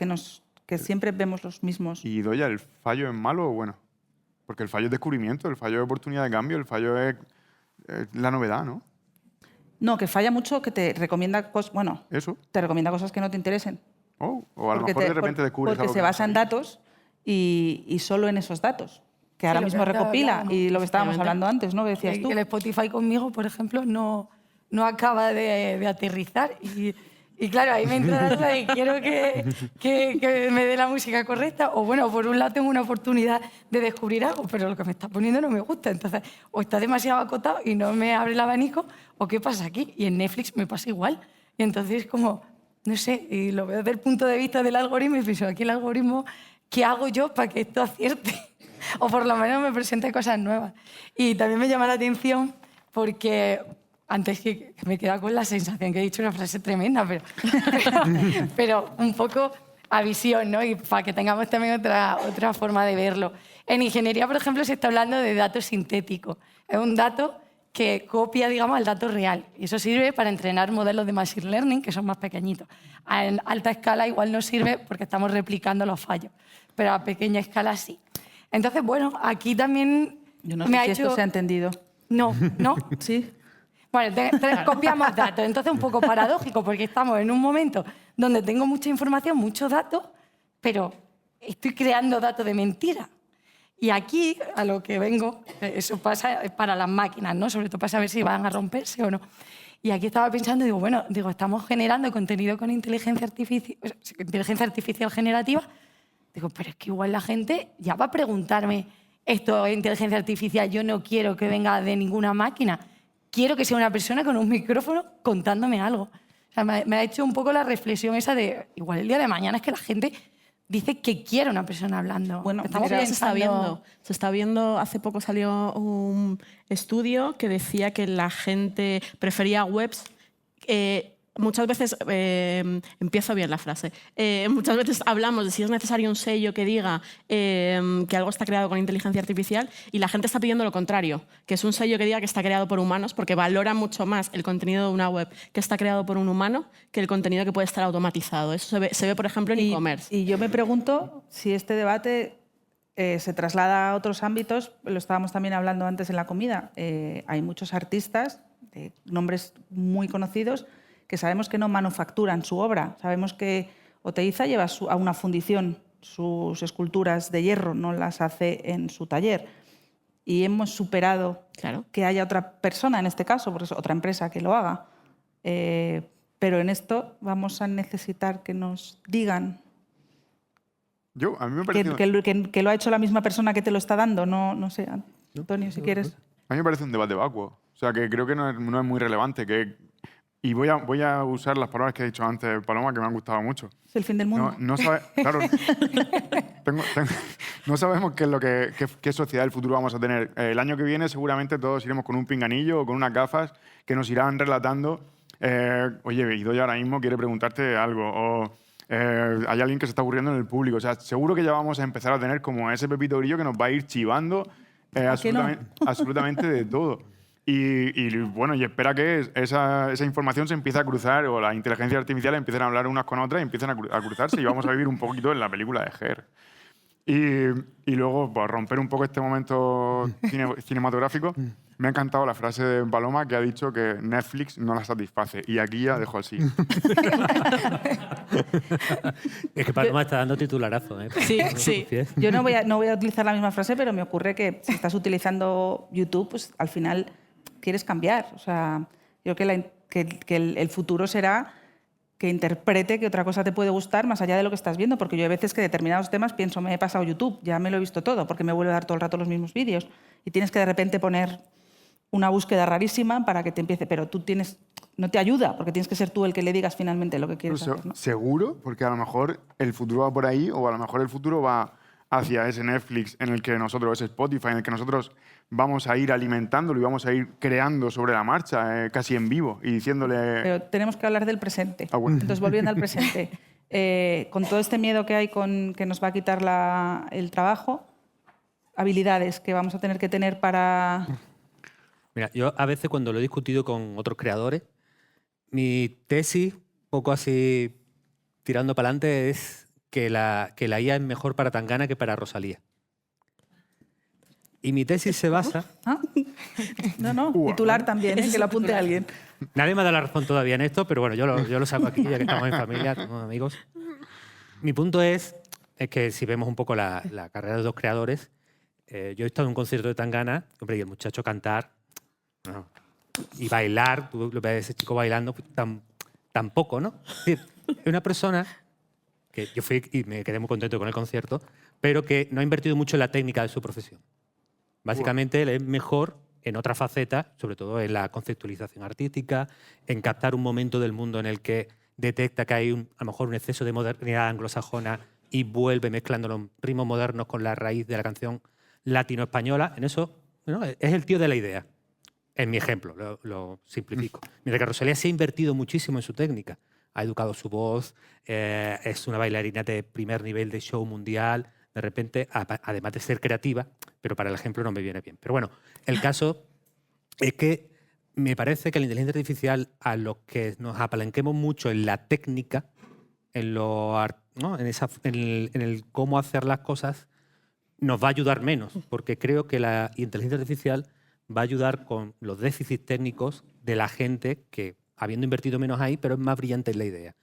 que siempre vemos los mismos. Y Idoia, ¿el fallo es malo o bueno? Porque el fallo es descubrimiento, el fallo es oportunidad de cambio, el fallo es la novedad, ¿no? No, que falla mucho, que te recomienda cosas, Eso. te recomienda cosas que no te interesen. O a lo mejor de repente descubres porque algo se que basa no en sabías. datos y solo en esos datos, que ahora lo mismo que recopila. hablábamos. Y lo que estábamos Efectivamente. hablando antes, ¿no? Que decías tú. El Spotify conmigo, por ejemplo, no acaba de aterrizar. Y claro, ahí me entra la duda de quiero que me dé la música correcta. O bueno, por un lado tengo una oportunidad de descubrir algo, pero lo que me está poniendo no me gusta. Entonces, o está demasiado acotado y no me abre el abanico, o qué pasa aquí. Y en Netflix me pasa igual. Y entonces, como, no sé, y lo veo desde el punto de vista del algoritmo y pienso, aquí el algoritmo, ¿qué hago yo para que esto acierte? O por lo menos me presente cosas nuevas. Y también me llama la atención porque... Antes que me queda con la sensación que he dicho una frase tremenda, pero un poco a visión, ¿no? Y para que tengamos también otra forma de verlo. En ingeniería, por ejemplo, se está hablando de datos sintéticos. Es un dato que copia, digamos, al dato real. Y eso sirve para entrenar modelos de machine learning, que son más pequeñitos. En alta escala igual no sirve porque estamos replicando los fallos, pero a pequeña escala sí. Entonces, bueno, aquí también Yo no me sé ha si hecho... esto se ha entendido. No, ¿no? Sí. Bueno, copiamos datos. Entonces, un poco paradójico, porque estamos en un momento donde tengo mucha información, muchos datos, pero estoy creando datos de mentira. Y aquí, a lo que vengo, eso pasa para las máquinas, ¿no? Sobre todo para saber si van a romperse o no. Y aquí estaba pensando, estamos generando contenido con inteligencia artificial generativa. Digo, pero es que igual la gente ya va a preguntarme, esto es inteligencia artificial, yo no quiero que venga de ninguna máquina. Quiero que sea una persona con un micrófono contándome algo. O sea, me ha hecho un poco la reflexión esa de, igual el día de mañana es que la gente dice que quiere una persona hablando. Bueno, Estamos Se está pensando- viendo, hace poco salió un estudio que decía que la gente prefería webs. Muchas veces, empiezo bien la frase, muchas veces hablamos de si es necesario un sello que diga que algo está creado con inteligencia artificial y la gente está pidiendo lo contrario, que es un sello que diga que está creado por humanos, porque valora mucho más el contenido de una web que está creado por un humano que el contenido que puede estar automatizado. Eso se ve por ejemplo, en e-commerce. Y yo me pregunto si este debate se traslada a otros ámbitos. Lo estábamos también hablando antes en la comida. Hay muchos artistas de nombres muy conocidos que sabemos que no manufacturan su obra. Sabemos que Oteiza lleva a una fundición sus esculturas de hierro, no las hace en su taller. y hemos superado Claro. que haya otra persona, en este caso, porque es otra empresa que lo haga. Pero en esto vamos a necesitar que nos digan A mí me parece... que lo ha hecho la misma persona que te lo está dando. No sé, Antonio, si quieres. A mí me parece un debate vacuo. O sea, que creo que no es muy relevante. Y voy a usar las palabras que ha dicho antes Paloma, que me han gustado mucho. Es el fin del mundo. Claro, no sabemos qué sociedad del futuro vamos a tener. El año que viene seguramente todos iremos con un pinganillo o con unas gafas que nos irán relatando oye, Idoia ahora mismo quiere preguntarte algo, o hay alguien que se está aburriendo en el público. O sea, seguro que ya vamos a empezar a tener como ese Pepito Grillo que nos va a ir chivando absolutamente de todo. Y bueno, y espera que esa información se empiece a cruzar, o la inteligencia artificial empiecen a hablar unas con otras y empiecen a cruzarse, y vamos a vivir un poquito en la película de Her. Y luego, pues, romper un poco este momento cinematográfico, me ha encantado la frase de Paloma que ha dicho que Netflix no la satisface. Y aquí ya dejo así. Es que Paloma está dando titularazo, ¿eh? Sí. Yo no voy a utilizar la misma frase, pero me ocurre que si estás utilizando YouTube, pues al final quieres cambiar. O sea, yo creo que el futuro será que interprete que otra cosa te puede gustar más allá de lo que estás viendo, porque yo hay veces que determinados temas pienso, me he pasado YouTube, ya me lo he visto todo, porque me vuelve a dar todo el rato los mismos vídeos. Y tienes que de repente poner una búsqueda rarísima para que te empiece, pero no te ayuda, porque tienes que ser tú el que le digas finalmente lo que quieres hacer, ¿no? Seguro, porque a lo mejor el futuro va por ahí, o a lo mejor el futuro va hacia ese Netflix en el que nosotros, ese Spotify, en el que nosotros vamos a ir alimentándolo y vamos a ir creando sobre la marcha, casi en vivo, y diciéndole... Pero tenemos que hablar del presente. Bueno. Entonces, volviendo al presente, con todo este miedo que hay con que nos va a quitar el trabajo, habilidades que vamos a tener que tener para... Mira, yo a veces cuando lo he discutido con otros creadores, mi tesis, poco así tirando para adelante, es que la IA es mejor para Tangana que para Rosalía. Y mi tesis se basa... ¿Ah? No, titular también, que lo apunte alguien. Nadie me ha dado la razón todavía en esto, pero bueno, yo lo saco aquí, ya que estamos en familia, somos amigos. Mi punto es que si vemos un poco la carrera de dos creadores, yo he estado en un concierto de Tangana, hombre, y el muchacho cantar y bailar, tú lo ves a ese chico bailando, pues, tampoco, ¿no? Es decir, es una persona que yo fui y me quedé muy contento con el concierto, pero que no ha invertido mucho en la técnica de su profesión. Básicamente él es mejor en otra faceta, sobre todo en la conceptualización artística, en captar un momento del mundo en el que detecta que hay a lo mejor un exceso de modernidad anglosajona y vuelve mezclando los ritmos modernos con la raíz de la canción latino-española. En eso, ¿no? Es el tío de la idea. En mi ejemplo, lo simplifico. Mientras que Rosalía se ha invertido muchísimo en su técnica. Ha educado su voz, es una bailarina de primer nivel de show mundial. De repente, además de ser creativa, pero para el ejemplo no me viene bien. Pero bueno, el caso es que me parece que la inteligencia artificial, a lo que nos apalanquemos mucho en la técnica, en el cómo hacer las cosas, nos va a ayudar menos, porque creo que la inteligencia artificial va a ayudar con los déficits técnicos de la gente que, habiendo invertido menos ahí, pero es más brillante en la idea.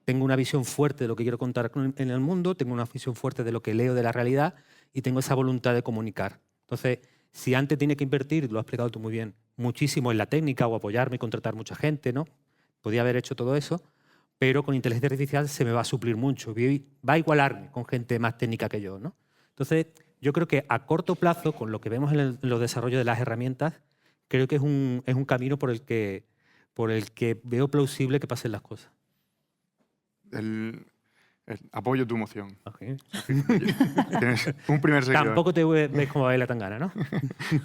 Tengo una visión fuerte de lo que quiero contar en el mundo, tengo una visión fuerte de lo que leo de la realidad y tengo esa voluntad de comunicar. Entonces, si antes tiene que invertir, lo has explicado tú muy bien, muchísimo en la técnica o apoyarme y contratar mucha gente, ¿no? Podía haber hecho todo eso, pero con inteligencia artificial se me va a suplir mucho, va a igualarme con gente más técnica que yo, ¿no? Entonces, yo creo que a corto plazo, con lo que vemos en los desarrollos de las herramientas, creo que es un camino por el que veo plausible que pasen las cosas. Apoyo tu emoción. Okay. Tienes un primer seguidor. Tampoco te ves como baila Tangana, ¿no?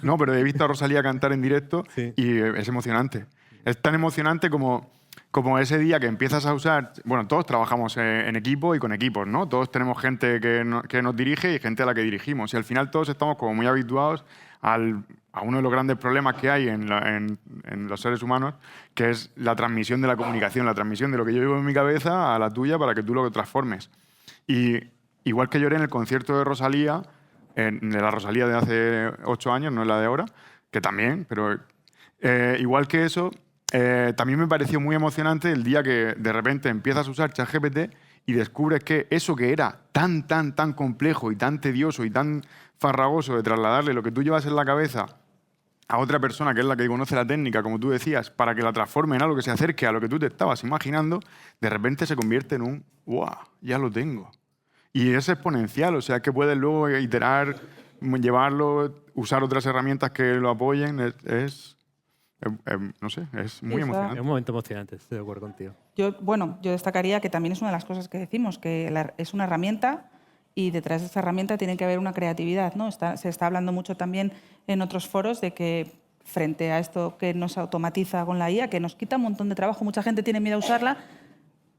No, pero he visto a Rosalía cantar en directo, sí. Y es emocionante. Es tan emocionante como ese día que empiezas a usar... Bueno, todos trabajamos en equipo y con equipos, ¿no? Todos tenemos gente que nos dirige y gente a la que dirigimos. Y al final todos estamos como muy habituados a uno de los grandes problemas que hay en los seres humanos, que es la transmisión de la comunicación, la transmisión de lo que yo vivo en mi cabeza a la tuya para que tú lo transformes. Y igual que lloré en el concierto de Rosalía, de la Rosalía de hace 8 años, no es la de ahora, que también, pero igual que eso, también me pareció muy emocionante el día que de repente empiezas a usar ChatGPT y descubres que eso que era tan complejo y tan tedioso y tan farragoso de trasladarle lo que tú llevas en la cabeza a otra persona que es la que conoce la técnica, como tú decías, para que la transforme en algo que se acerque a lo que tú te estabas imaginando, de repente se convierte en un ¡guau! Ya lo tengo. Y es exponencial, o sea, que puedes luego iterar, llevarlo, usar otras herramientas que lo apoyen. No sé, es muy emocionante. Es un momento emocionante, estoy de acuerdo contigo. Yo destacaría que también es una de las cosas que decimos, que es una herramienta y detrás de esa herramienta tiene que haber una creatividad, ¿no? Se está hablando mucho también en otros foros de que frente a esto que nos automatiza con la IA, que nos quita un montón de trabajo, mucha gente tiene miedo a usarla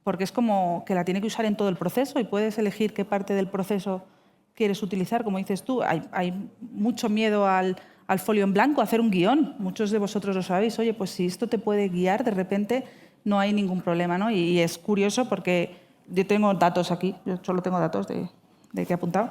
porque es como que la tiene que usar en todo el proceso y puedes elegir qué parte del proceso quieres utilizar. Como dices tú, hay mucho miedo al folio en blanco, a hacer un guión. Muchos de vosotros lo sabéis. Oye, pues si esto te puede guiar, de repente no hay ningún problema, ¿no? Y es curioso porque yo tengo datos aquí, yo solo tengo datos de que he apuntado.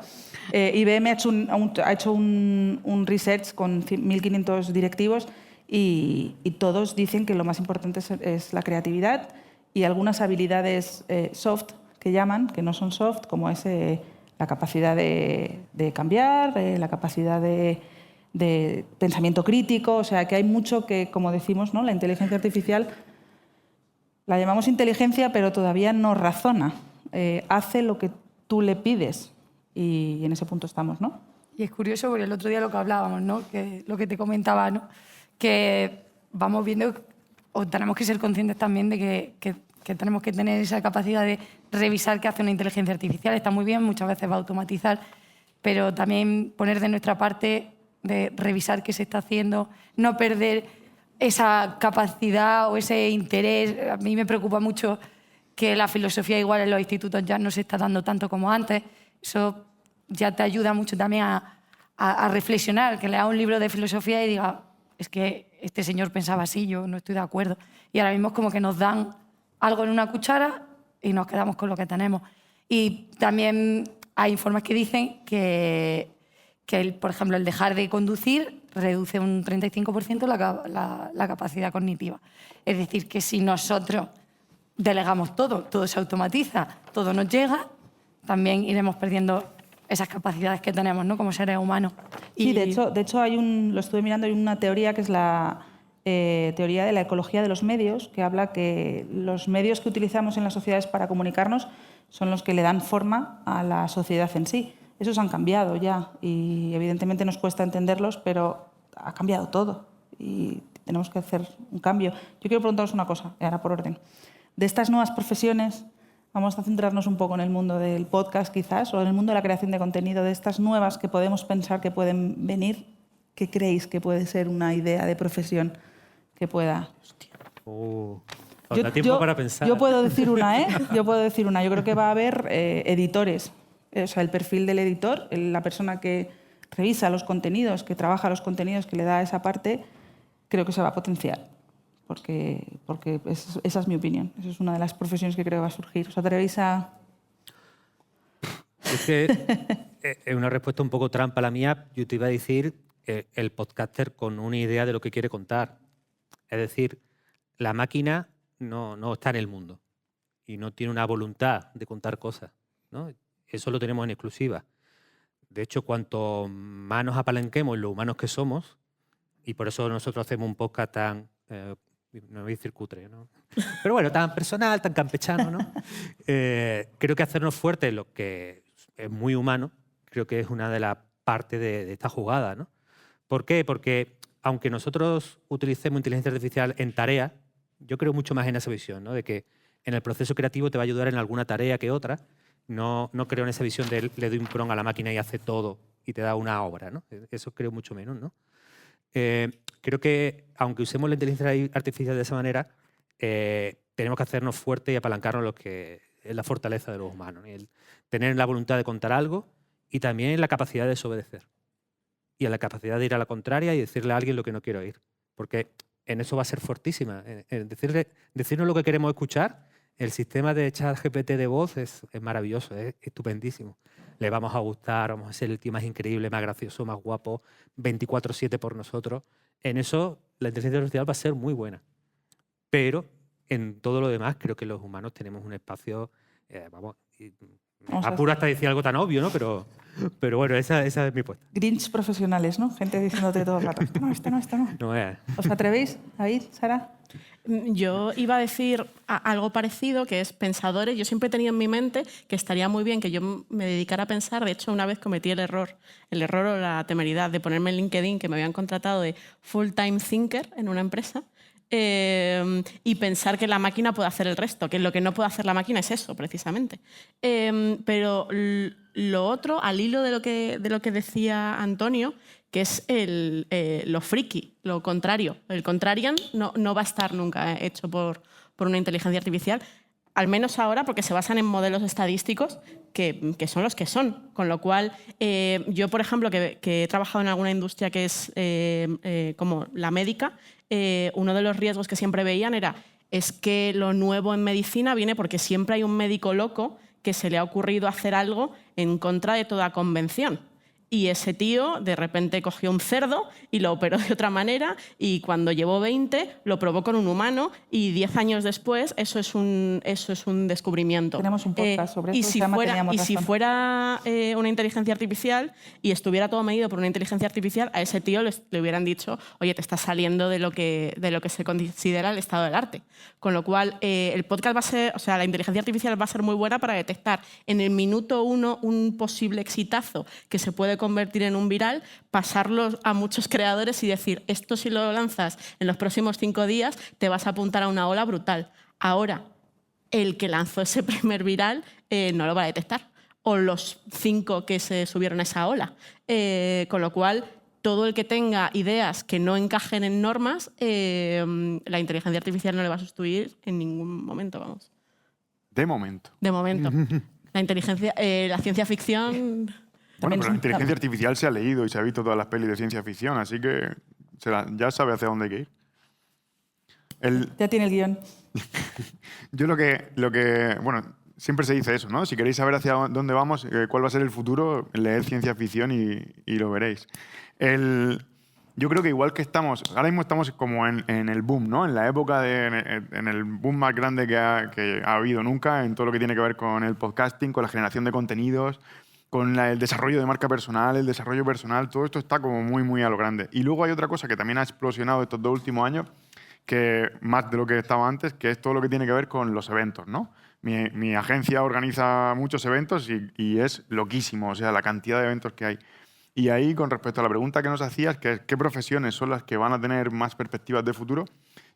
IBM ha hecho un research con 1.500 directivos y todos dicen que lo más importante es la creatividad y algunas habilidades soft que llaman, que no son soft, como es la capacidad de cambiar, la capacidad de pensamiento crítico. O sea, que hay mucho que, como decimos, ¿no? La inteligencia artificial la llamamos inteligencia, pero todavía no razona. Hace lo que tú le pides y en ese punto estamos, ¿no? Y es curioso porque el otro día lo que hablábamos, ¿no? Que lo que te comentaba, ¿no? Que vamos viendo o tenemos que ser conscientes también de que tenemos que tener esa capacidad de revisar qué hace una inteligencia artificial. Está muy bien, muchas veces va a automatizar, pero también poner de nuestra parte de revisar qué se está haciendo, no perder esa capacidad o ese interés. A mí me preocupa mucho que la filosofía igual en los institutos ya no se está dando tanto como antes. Eso ya te ayuda mucho también a reflexionar, que leas un libro de filosofía y digas, es que este señor pensaba así, yo no estoy de acuerdo. Y ahora mismo es como que nos dan algo en una cuchara y nos quedamos con lo que tenemos. Y también hay informes que dicen que por ejemplo, el dejar de conducir reduce un 35% la capacidad cognitiva. Es decir, que si nosotros delegamos todo se automatiza, todo nos llega, también iremos perdiendo esas capacidades que tenemos, ¿no? Como seres humanos. Sí, de hecho lo estuve mirando, hay una teoría que es la teoría de la ecología de los medios, que habla que los medios que utilizamos en las sociedades para comunicarnos son los que le dan forma a la sociedad en sí. Esos han cambiado ya y evidentemente nos cuesta entenderlos, pero ha cambiado todo y tenemos que hacer un cambio. Yo quiero preguntaros una cosa, ahora por orden. De estas nuevas profesiones, vamos a centrarnos un poco en el mundo del podcast quizás, o en el mundo de la creación de contenido, de estas nuevas que podemos pensar que pueden venir, ¿qué creéis que puede ser una idea de profesión que pueda...? Da tiempo para pensar. Yo puedo decir una, ¿eh? Yo creo que va a haber editores. O sea, el perfil del editor, la persona que revisa los contenidos, que trabaja los contenidos, que le da esa parte, creo que se va a potenciar. Porque esa es mi opinión. Esa es una de las profesiones que creo que va a surgir. ¿Os atrevéis a...? Es que es una respuesta un poco trampa la mía. Yo te iba a decir el podcaster con una idea de lo que quiere contar. Es decir, la máquina no está en el mundo y no tiene una voluntad de contar cosas, ¿no? Eso lo tenemos en exclusiva. De hecho, cuanto más nos apalanquemos en los humanos que somos, y por eso nosotros hacemos un podcast tan, no voy a decir cutre, ¿no? Pero bueno, tan personal, tan campechano, ¿no? Creo que hacernos fuertes en lo que es muy humano, creo que es una de las partes de esta jugada, ¿no? ¿Por qué? Porque aunque nosotros utilicemos inteligencia artificial en tareas, yo creo mucho más en esa visión, ¿no? De que en el proceso creativo te va a ayudar en alguna tarea que otra. No creo en esa visión de le doy un prompt a la máquina y hace todo y te da una obra, ¿no? Eso creo mucho menos, ¿no? Creo que aunque usemos la inteligencia artificial de esa manera, tenemos que hacernos fuertes y apalancarnos lo que es la fortaleza de los humanos, ¿no? El tener la voluntad de contar algo y también la capacidad de desobedecer. Y la capacidad de ir a la contraria y decirle a alguien lo que no quiero oír. Porque en eso va a ser fortísima. En decirnos lo que queremos escuchar. El sistema de ChatGPT de voz es maravilloso, es estupendísimo. Le vamos a gustar, vamos a ser el tío más increíble, más gracioso, más guapo, 24/7 por nosotros. En eso la inteligencia artificial va a ser muy buena. Pero en todo lo demás creo que los humanos tenemos un espacio Vamos a- apuro hasta decir algo tan obvio, ¿no? Pero bueno, esa es mi puesta. Grinch profesionales, ¿no? Gente diciéndote todo el rato, no, esto no, esto no. No es... ¿Os atrevéis? David, Sara. Yo iba a decir algo parecido, que es pensadores. Yo siempre he tenido en mi mente que estaría muy bien que yo me dedicara a pensar. De hecho, una vez cometí el error o la temeridad de ponerme en LinkedIn que me habían contratado de full-time thinker en una empresa y pensar que la máquina puede hacer el resto, que lo que no puede hacer la máquina es eso, precisamente. Pero lo otro, al hilo de lo que decía Antonio, que es lo friki, lo contrario. El contrarian no va a estar nunca hecho por una inteligencia artificial, al menos ahora porque se basan en modelos estadísticos que son los que son. Con lo cual, yo, por ejemplo, que he trabajado en alguna industria que es como la médica, uno de los riesgos que siempre veían es que lo nuevo en medicina viene porque siempre hay un médico loco que se le ha ocurrido hacer algo en contra de toda convención. Y ese tío de repente cogió un cerdo y lo operó de otra manera y cuando llevó 20 lo probó con un humano y 10 años después eso es un descubrimiento. Tenemos un podcast sobre y eso, si se llama fuera, Teníamos y si razón. fuera una inteligencia artificial y estuviera todo medido por una inteligencia artificial, a ese tío le hubieran dicho, oye, te estás saliendo de lo que se considera el estado del arte. Con lo cual, el podcast va a ser, o sea, la inteligencia artificial va a ser muy buena para detectar en el minuto 1 un posible exitazo que se puede convertir en un viral, pasarlo a muchos creadores y decir, esto si lo lanzas en los próximos 5 días te vas a apuntar a una ola brutal. Ahora, el que lanzó ese primer viral no lo va a detectar, o los 5 que se subieron a esa ola. Con lo cual, todo el que tenga ideas que no encajen en normas, la inteligencia artificial no le va a sustituir en ningún momento, vamos. De momento. De momento. La ciencia ficción... Bueno, pero la es un- inteligencia artificial se ha leído y se ha visto todas las pelis de ciencia ficción, así que ya sabe hacia dónde hay que ir. Ya tiene el guión. Yo bueno, siempre se dice eso, ¿no? Si queréis saber hacia dónde vamos, cuál va a ser el futuro, leed ciencia ficción y lo veréis. Yo creo que igual que ahora mismo estamos como en el boom, ¿no? En la época en el boom más grande que ha habido nunca, en todo lo que tiene que ver con el podcasting, con la generación de contenidos, con el desarrollo de marca personal, el desarrollo personal, todo esto está como muy, muy a lo grande. Y luego hay otra cosa que también ha explosionado estos 2 últimos años, que más de lo que estaba antes, que es todo lo que tiene que ver con los eventos, ¿no? Mi agencia organiza muchos eventos y es loquísimo, o sea, la cantidad de eventos que hay. Y ahí, con respecto a la pregunta que nos hacías, que es qué profesiones son las que van a tener más perspectivas de futuro,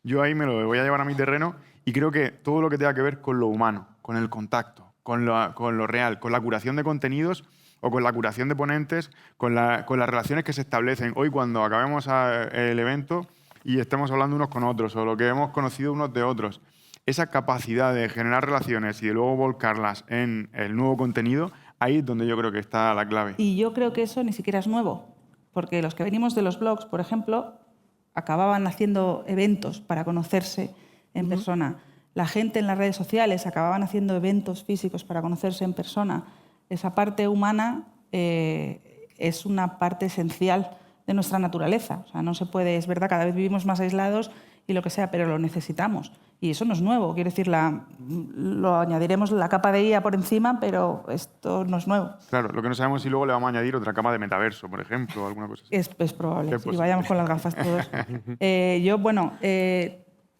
yo ahí me lo voy a llevar a mi terreno y creo que todo lo que tenga que ver con lo humano, con el contacto, con lo real, con la curación de contenidos o con la curación de ponentes, con las relaciones que se establecen hoy cuando acabemos el evento y estemos hablando unos con otros o lo que hemos conocido unos de otros. Esa capacidad de generar relaciones y de luego volcarlas en el nuevo contenido, ahí es donde yo creo que está la clave. Y yo creo que eso ni siquiera es nuevo, porque los que venimos de los blogs, por ejemplo, acababan haciendo eventos para conocerse en persona. La gente en las redes sociales acababan haciendo eventos físicos para conocerse en persona. Esa parte humana es una parte esencial de nuestra naturaleza. O sea, no se puede, es verdad, cada vez vivimos más aislados y lo que sea, pero lo necesitamos. Y eso no es nuevo, quiero decir, lo añadiremos la capa de IA por encima, pero esto no es nuevo. Claro, lo que no sabemos es si luego le vamos a añadir otra cama de metaverso, por ejemplo, o alguna cosa así. Es probable, Es si posible. vayamos con las gafas todos. Yo,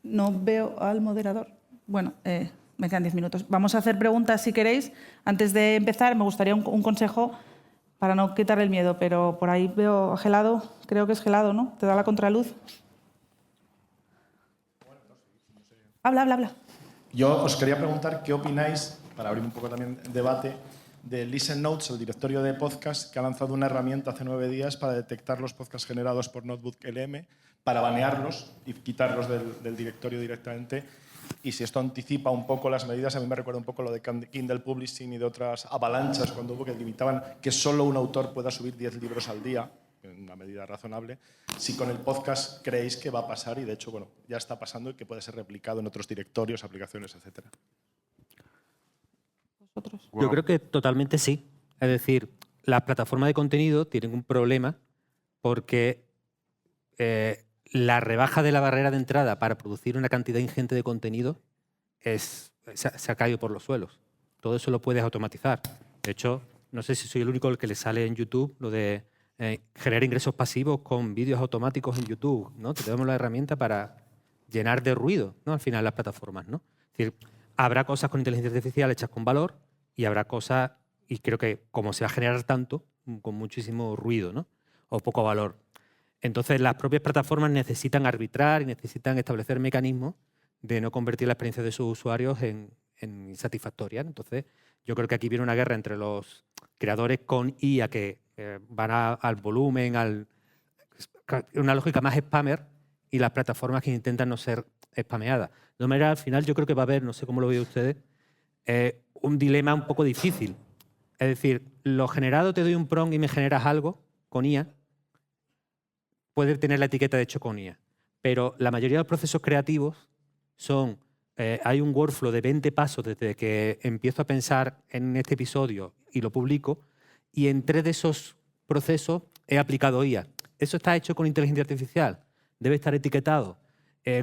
no veo al moderador. Bueno, me quedan 10 minutos. Vamos a hacer preguntas si queréis. Antes de empezar, me gustaría un consejo para no quitarle el miedo, pero por ahí veo a Gelado, creo que es Gelado, ¿no? ¿Te da la contraluz? Habla. Yo os quería preguntar qué opináis, para abrir un poco también el debate, de Listen Notes, el directorio de podcast, que ha lanzado una herramienta hace 9 días para detectar los podcasts generados por Notebook LM, para banearlos y quitarlos del directorio directamente. Y si esto anticipa un poco las medidas, a mí me recuerda un poco lo de Kindle Publishing y de otras avalanchas, cuando hubo que limitaban que solo un autor pueda subir 10 libros al día, en una medida razonable. Si con el podcast creéis que va a pasar, y de hecho bueno, ya está pasando y que puede ser replicado en otros directorios, aplicaciones, etc. ¿Vosotros? Yo creo que totalmente sí. Es decir, las plataformas de contenido tienen un problema porque la rebaja de la barrera de entrada para producir una cantidad ingente de contenido se ha caído por los suelos. todo eso lo puedes automatizar. De hecho, no sé si soy el único al que le sale en YouTube lo de generar ingresos pasivos con vídeos automáticos en YouTube, ¿no? Te damos la herramienta para llenar de ruido, ¿no? Al final las plataformas, ¿no? Es decir, habrá cosas con inteligencia artificial hechas con valor y habrá cosas, y creo que como se va a generar tanto, con muchísimo ruido, ¿no? O poco valor. Entonces, las propias plataformas necesitan arbitrar y necesitan establecer mecanismos de no convertir la experiencia de sus usuarios en insatisfactoria. Entonces, yo creo que aquí viene una guerra entre los creadores con IA que van al volumen, una lógica más spammer, y las plataformas que intentan no ser spameadas. De todas maneras, al final yo creo que va a haber, no sé cómo lo veis ustedes, un dilema un poco difícil. Es decir, lo generado, te doy un prompt y me generas algo con IA, puede tener la etiqueta de hecho con IA. Pero la mayoría de los procesos creativos son, hay un workflow de 20 pasos desde que empiezo a pensar en este episodio y lo publico, y en 3 de esos procesos he aplicado IA. Eso está hecho con inteligencia artificial. Debe estar etiquetado.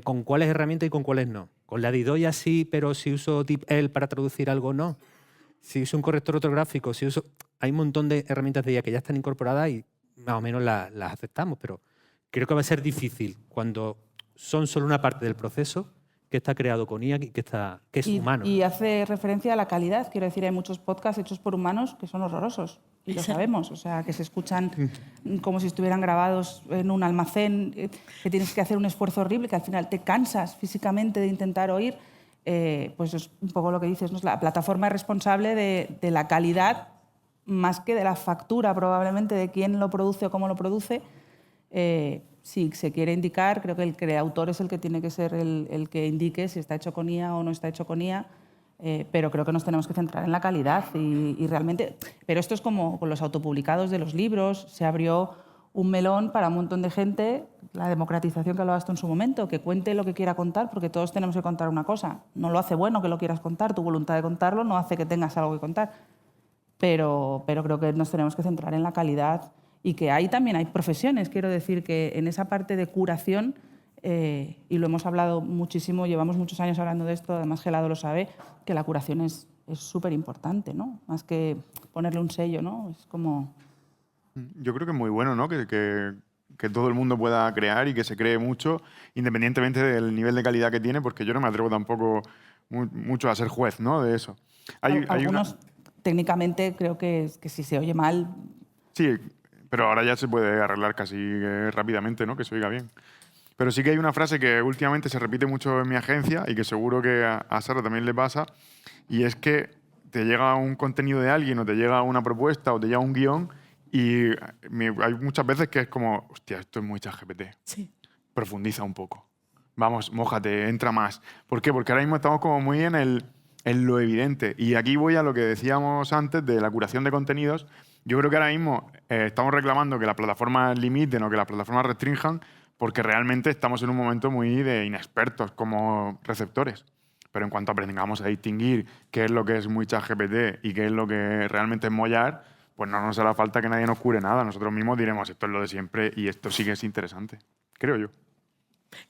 ¿Con cuáles herramientas y con cuáles no? Con la de Idoia sí, pero si uso DeepL para traducir algo, no. Si uso un corrector ortográfico, hay un montón de herramientas de IA que ya están incorporadas y más o menos las aceptamos, pero creo que va a ser difícil cuando son solo una parte del proceso que está creado con IA y que es humano. Y hace referencia a la calidad. Quiero decir, hay muchos podcasts hechos por humanos que son horrorosos. Y lo sabemos. O sea, que se escuchan como si estuvieran grabados en un almacén, que tienes que hacer un esfuerzo horrible, que al final te cansas físicamente de intentar oír. Pues es un poco lo que dices, ¿no? La plataforma es responsable de la calidad más que de la factura, probablemente, de quién lo produce o cómo lo produce. Si se quiere indicar, creo que el creador es el que tiene que ser el que indique si está hecho con IA o no está hecho con IA, pero creo que nos tenemos que centrar en la calidad y realmente... Pero esto es como con los autopublicados de los libros, se abrió un melón para un montón de gente, la democratización que hablabas tú en su momento, que cuente lo que quiera contar, porque todos tenemos que contar una cosa. No lo hace bueno que lo quieras contar, tu voluntad de contarlo no hace que tengas algo que contar, pero creo que nos tenemos que centrar en la calidad. Y que ahí también hay profesiones, quiero decir que en esa parte de curación, y lo hemos hablado muchísimo, llevamos muchos años hablando de esto, además Gelado lo sabe, que la curación es súper importante, ¿no? Más que ponerle un sello, ¿no? Es como... Yo creo que es muy bueno, ¿no? Que todo el mundo pueda crear y que se cree mucho, independientemente del nivel de calidad que tiene, porque yo no me atrevo tampoco mucho a ser juez, ¿no? De eso. Algunos, técnicamente, creo que si se oye mal... Sí, pero ahora ya se puede arreglar casi rápidamente, ¿no? Que se oiga bien. Pero sí que hay una frase que últimamente se repite mucho en mi agencia y que seguro que a Sara también le pasa, y es que te llega un contenido de alguien o te llega una propuesta o te llega un guión y hay muchas veces que es como, hostia, esto es muy ChatGPT. Sí. Profundiza un poco. Vamos, mójate, entra más. ¿Por qué? Porque ahora mismo estamos como muy en lo evidente. Y aquí voy a lo que decíamos antes de la curación de contenidos. Yo creo que ahora mismo estamos reclamando que las plataformas limiten o que las plataformas restrinjan porque realmente estamos en un momento muy de inexpertos como receptores. Pero en cuanto aprendamos a distinguir qué es lo que es muy ChatGPT y qué es lo que realmente es mollar, pues no nos hará falta que nadie nos cure nada. Nosotros mismos diremos, esto es lo de siempre y esto sí que es interesante. Creo yo.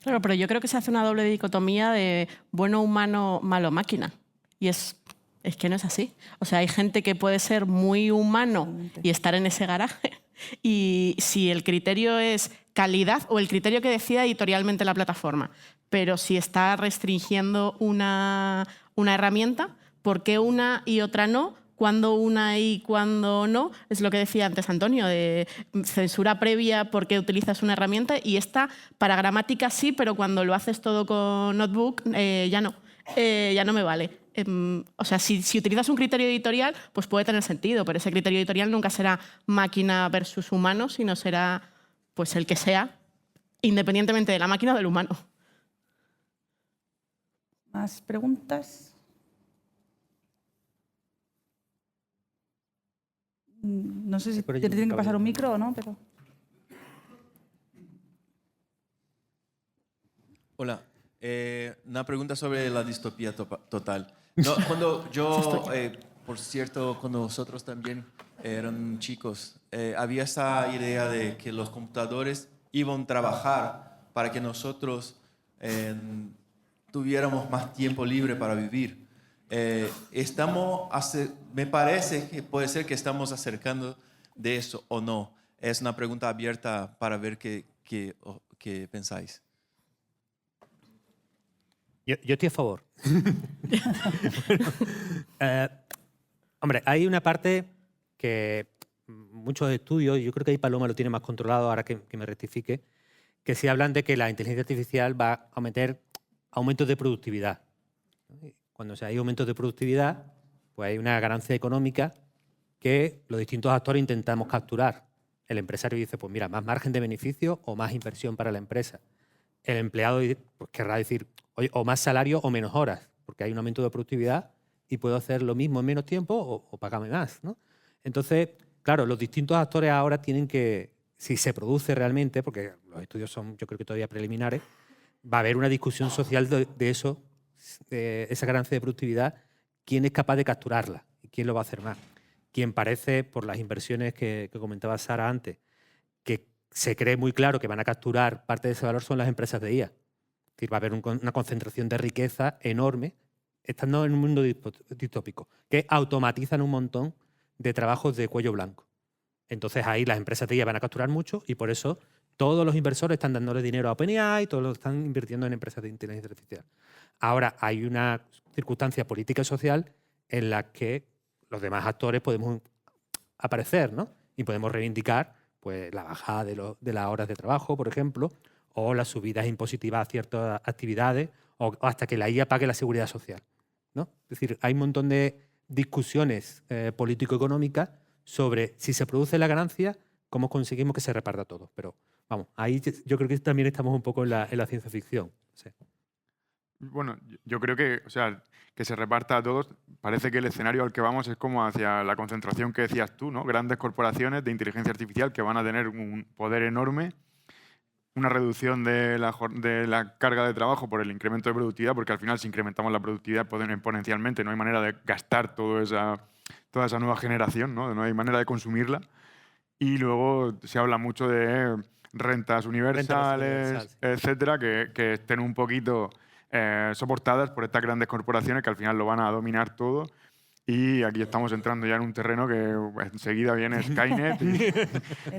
Claro, pero yo creo que se hace una doble dicotomía de bueno humano, malo máquina. Y es que no es así. O sea, hay gente que puede ser muy humano y estar en ese garaje. Y si el criterio es calidad o el criterio que decida editorialmente la plataforma, pero si está restringiendo una herramienta, ¿por qué una y otra no? ¿Cuándo una y cuándo no? Es lo que decía antes Antonio, de censura previa porque utilizas una herramienta y esta para gramática sí, pero cuando lo haces todo con Notebook ya no me vale. O sea, si utilizas un criterio editorial, pues puede tener sentido, pero ese criterio editorial nunca será máquina versus humano, sino será pues el que sea, independientemente de la máquina o del humano. ¿Más preguntas? No sé si te tienen que pasar un micro o no, pero... Hola. Una pregunta sobre la distopía total. No, cuando yo, por cierto, cuando nosotros también eran chicos, había esa idea de que los computadores iban a trabajar para que nosotros tuviéramos más tiempo libre para vivir. Me parece que puede ser que estamos acercando de eso o no. Es una pregunta abierta para ver qué pensáis. Yo estoy a favor. Hombre, hay una parte que muchos estudios, yo creo que ahí Paloma lo tiene más controlado, ahora que me rectifique, que sí hablan de que la inteligencia artificial va a meter aumentos de productividad. Cuando hay aumentos de productividad, pues hay una ganancia económica que los distintos actores intentamos capturar. El empresario dice, pues mira, más margen de beneficio o más inversión para la empresa. El empleado pues, querrá decir, oye, o más salario o menos horas, porque hay un aumento de productividad y puedo hacer lo mismo en menos tiempo o pagarme más, ¿no? Entonces, claro, los distintos actores ahora tienen que, si se produce realmente, porque los estudios son, yo creo que todavía preliminares, va a haber una discusión social de eso, de esa ganancia de productividad, quién es capaz de capturarla y quién lo va a hacer más. Quien parece, por las inversiones que comentaba Sara antes, que se cree muy claro que van a capturar parte de ese valor son las empresas de IA. Es decir, va a haber una concentración de riqueza enorme, estando en un mundo distópico, que automatizan un montón de trabajos de cuello blanco. Entonces ahí las empresas de IA van a capturar mucho y por eso todos los inversores están dándole dinero a OpenAI, todos lo están invirtiendo en empresas de inteligencia artificial. Ahora hay una circunstancia política y social en la que los demás actores podemos aparecer, ¿no? Y podemos reivindicar pues, la bajada de las horas de trabajo, por ejemplo, o las subidas impositivas a ciertas actividades, o hasta que la IA pague la seguridad social, ¿no? Es decir, hay un montón de discusiones político-económicas sobre si se produce la ganancia, cómo conseguimos que se reparta todo. Pero vamos, ahí yo creo que también estamos un poco en la ciencia ficción. Sí. Bueno, yo creo que, o sea, que se reparta a todos. Parece que el escenario al que vamos es como hacia la concentración que decías tú, ¿no? Grandes corporaciones de inteligencia artificial que van a tener un poder enorme, una reducción de la carga de trabajo por el incremento de productividad, porque al final si incrementamos la productividad exponencialmente no hay manera de gastar toda esa nueva generación, ¿no? No hay manera de consumirla. Y luego se habla mucho de rentas universales, etcétera, que estén un poquito soportadas por estas grandes corporaciones que al final lo van a dominar todo. Y aquí estamos entrando ya en un terreno que enseguida viene Skynet.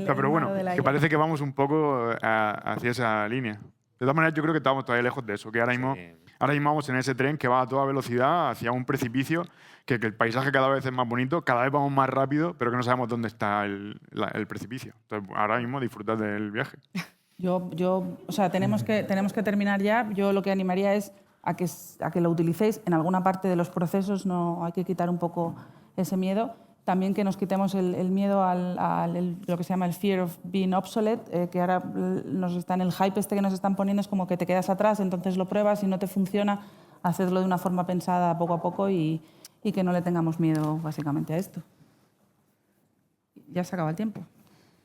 Pero bueno, que parece que vamos un poco hacia esa línea. De todas maneras, yo creo que estamos todavía lejos de eso, que ahora mismo vamos en ese tren que va a toda velocidad hacia un precipicio, que el paisaje cada vez es más bonito, cada vez vamos más rápido, pero que no sabemos dónde está el precipicio. Entonces, ahora mismo disfrutad del viaje. O sea, tenemos que terminar ya. Yo lo que animaría es a que lo utilicéis en alguna parte de los procesos, no hay que quitar un poco ese miedo. También que nos quitemos el miedo a lo que se llama el fear of being obsolete, que ahora en el hype que nos están poniendo es como que te quedas atrás, entonces lo pruebas y no te funciona, hacedlo de una forma pensada poco a poco y que no le tengamos miedo básicamente a esto. Ya se acaba el tiempo.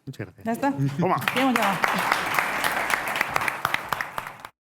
Muchas gracias. ¿Ya está? Toma. Ya hemos llegado.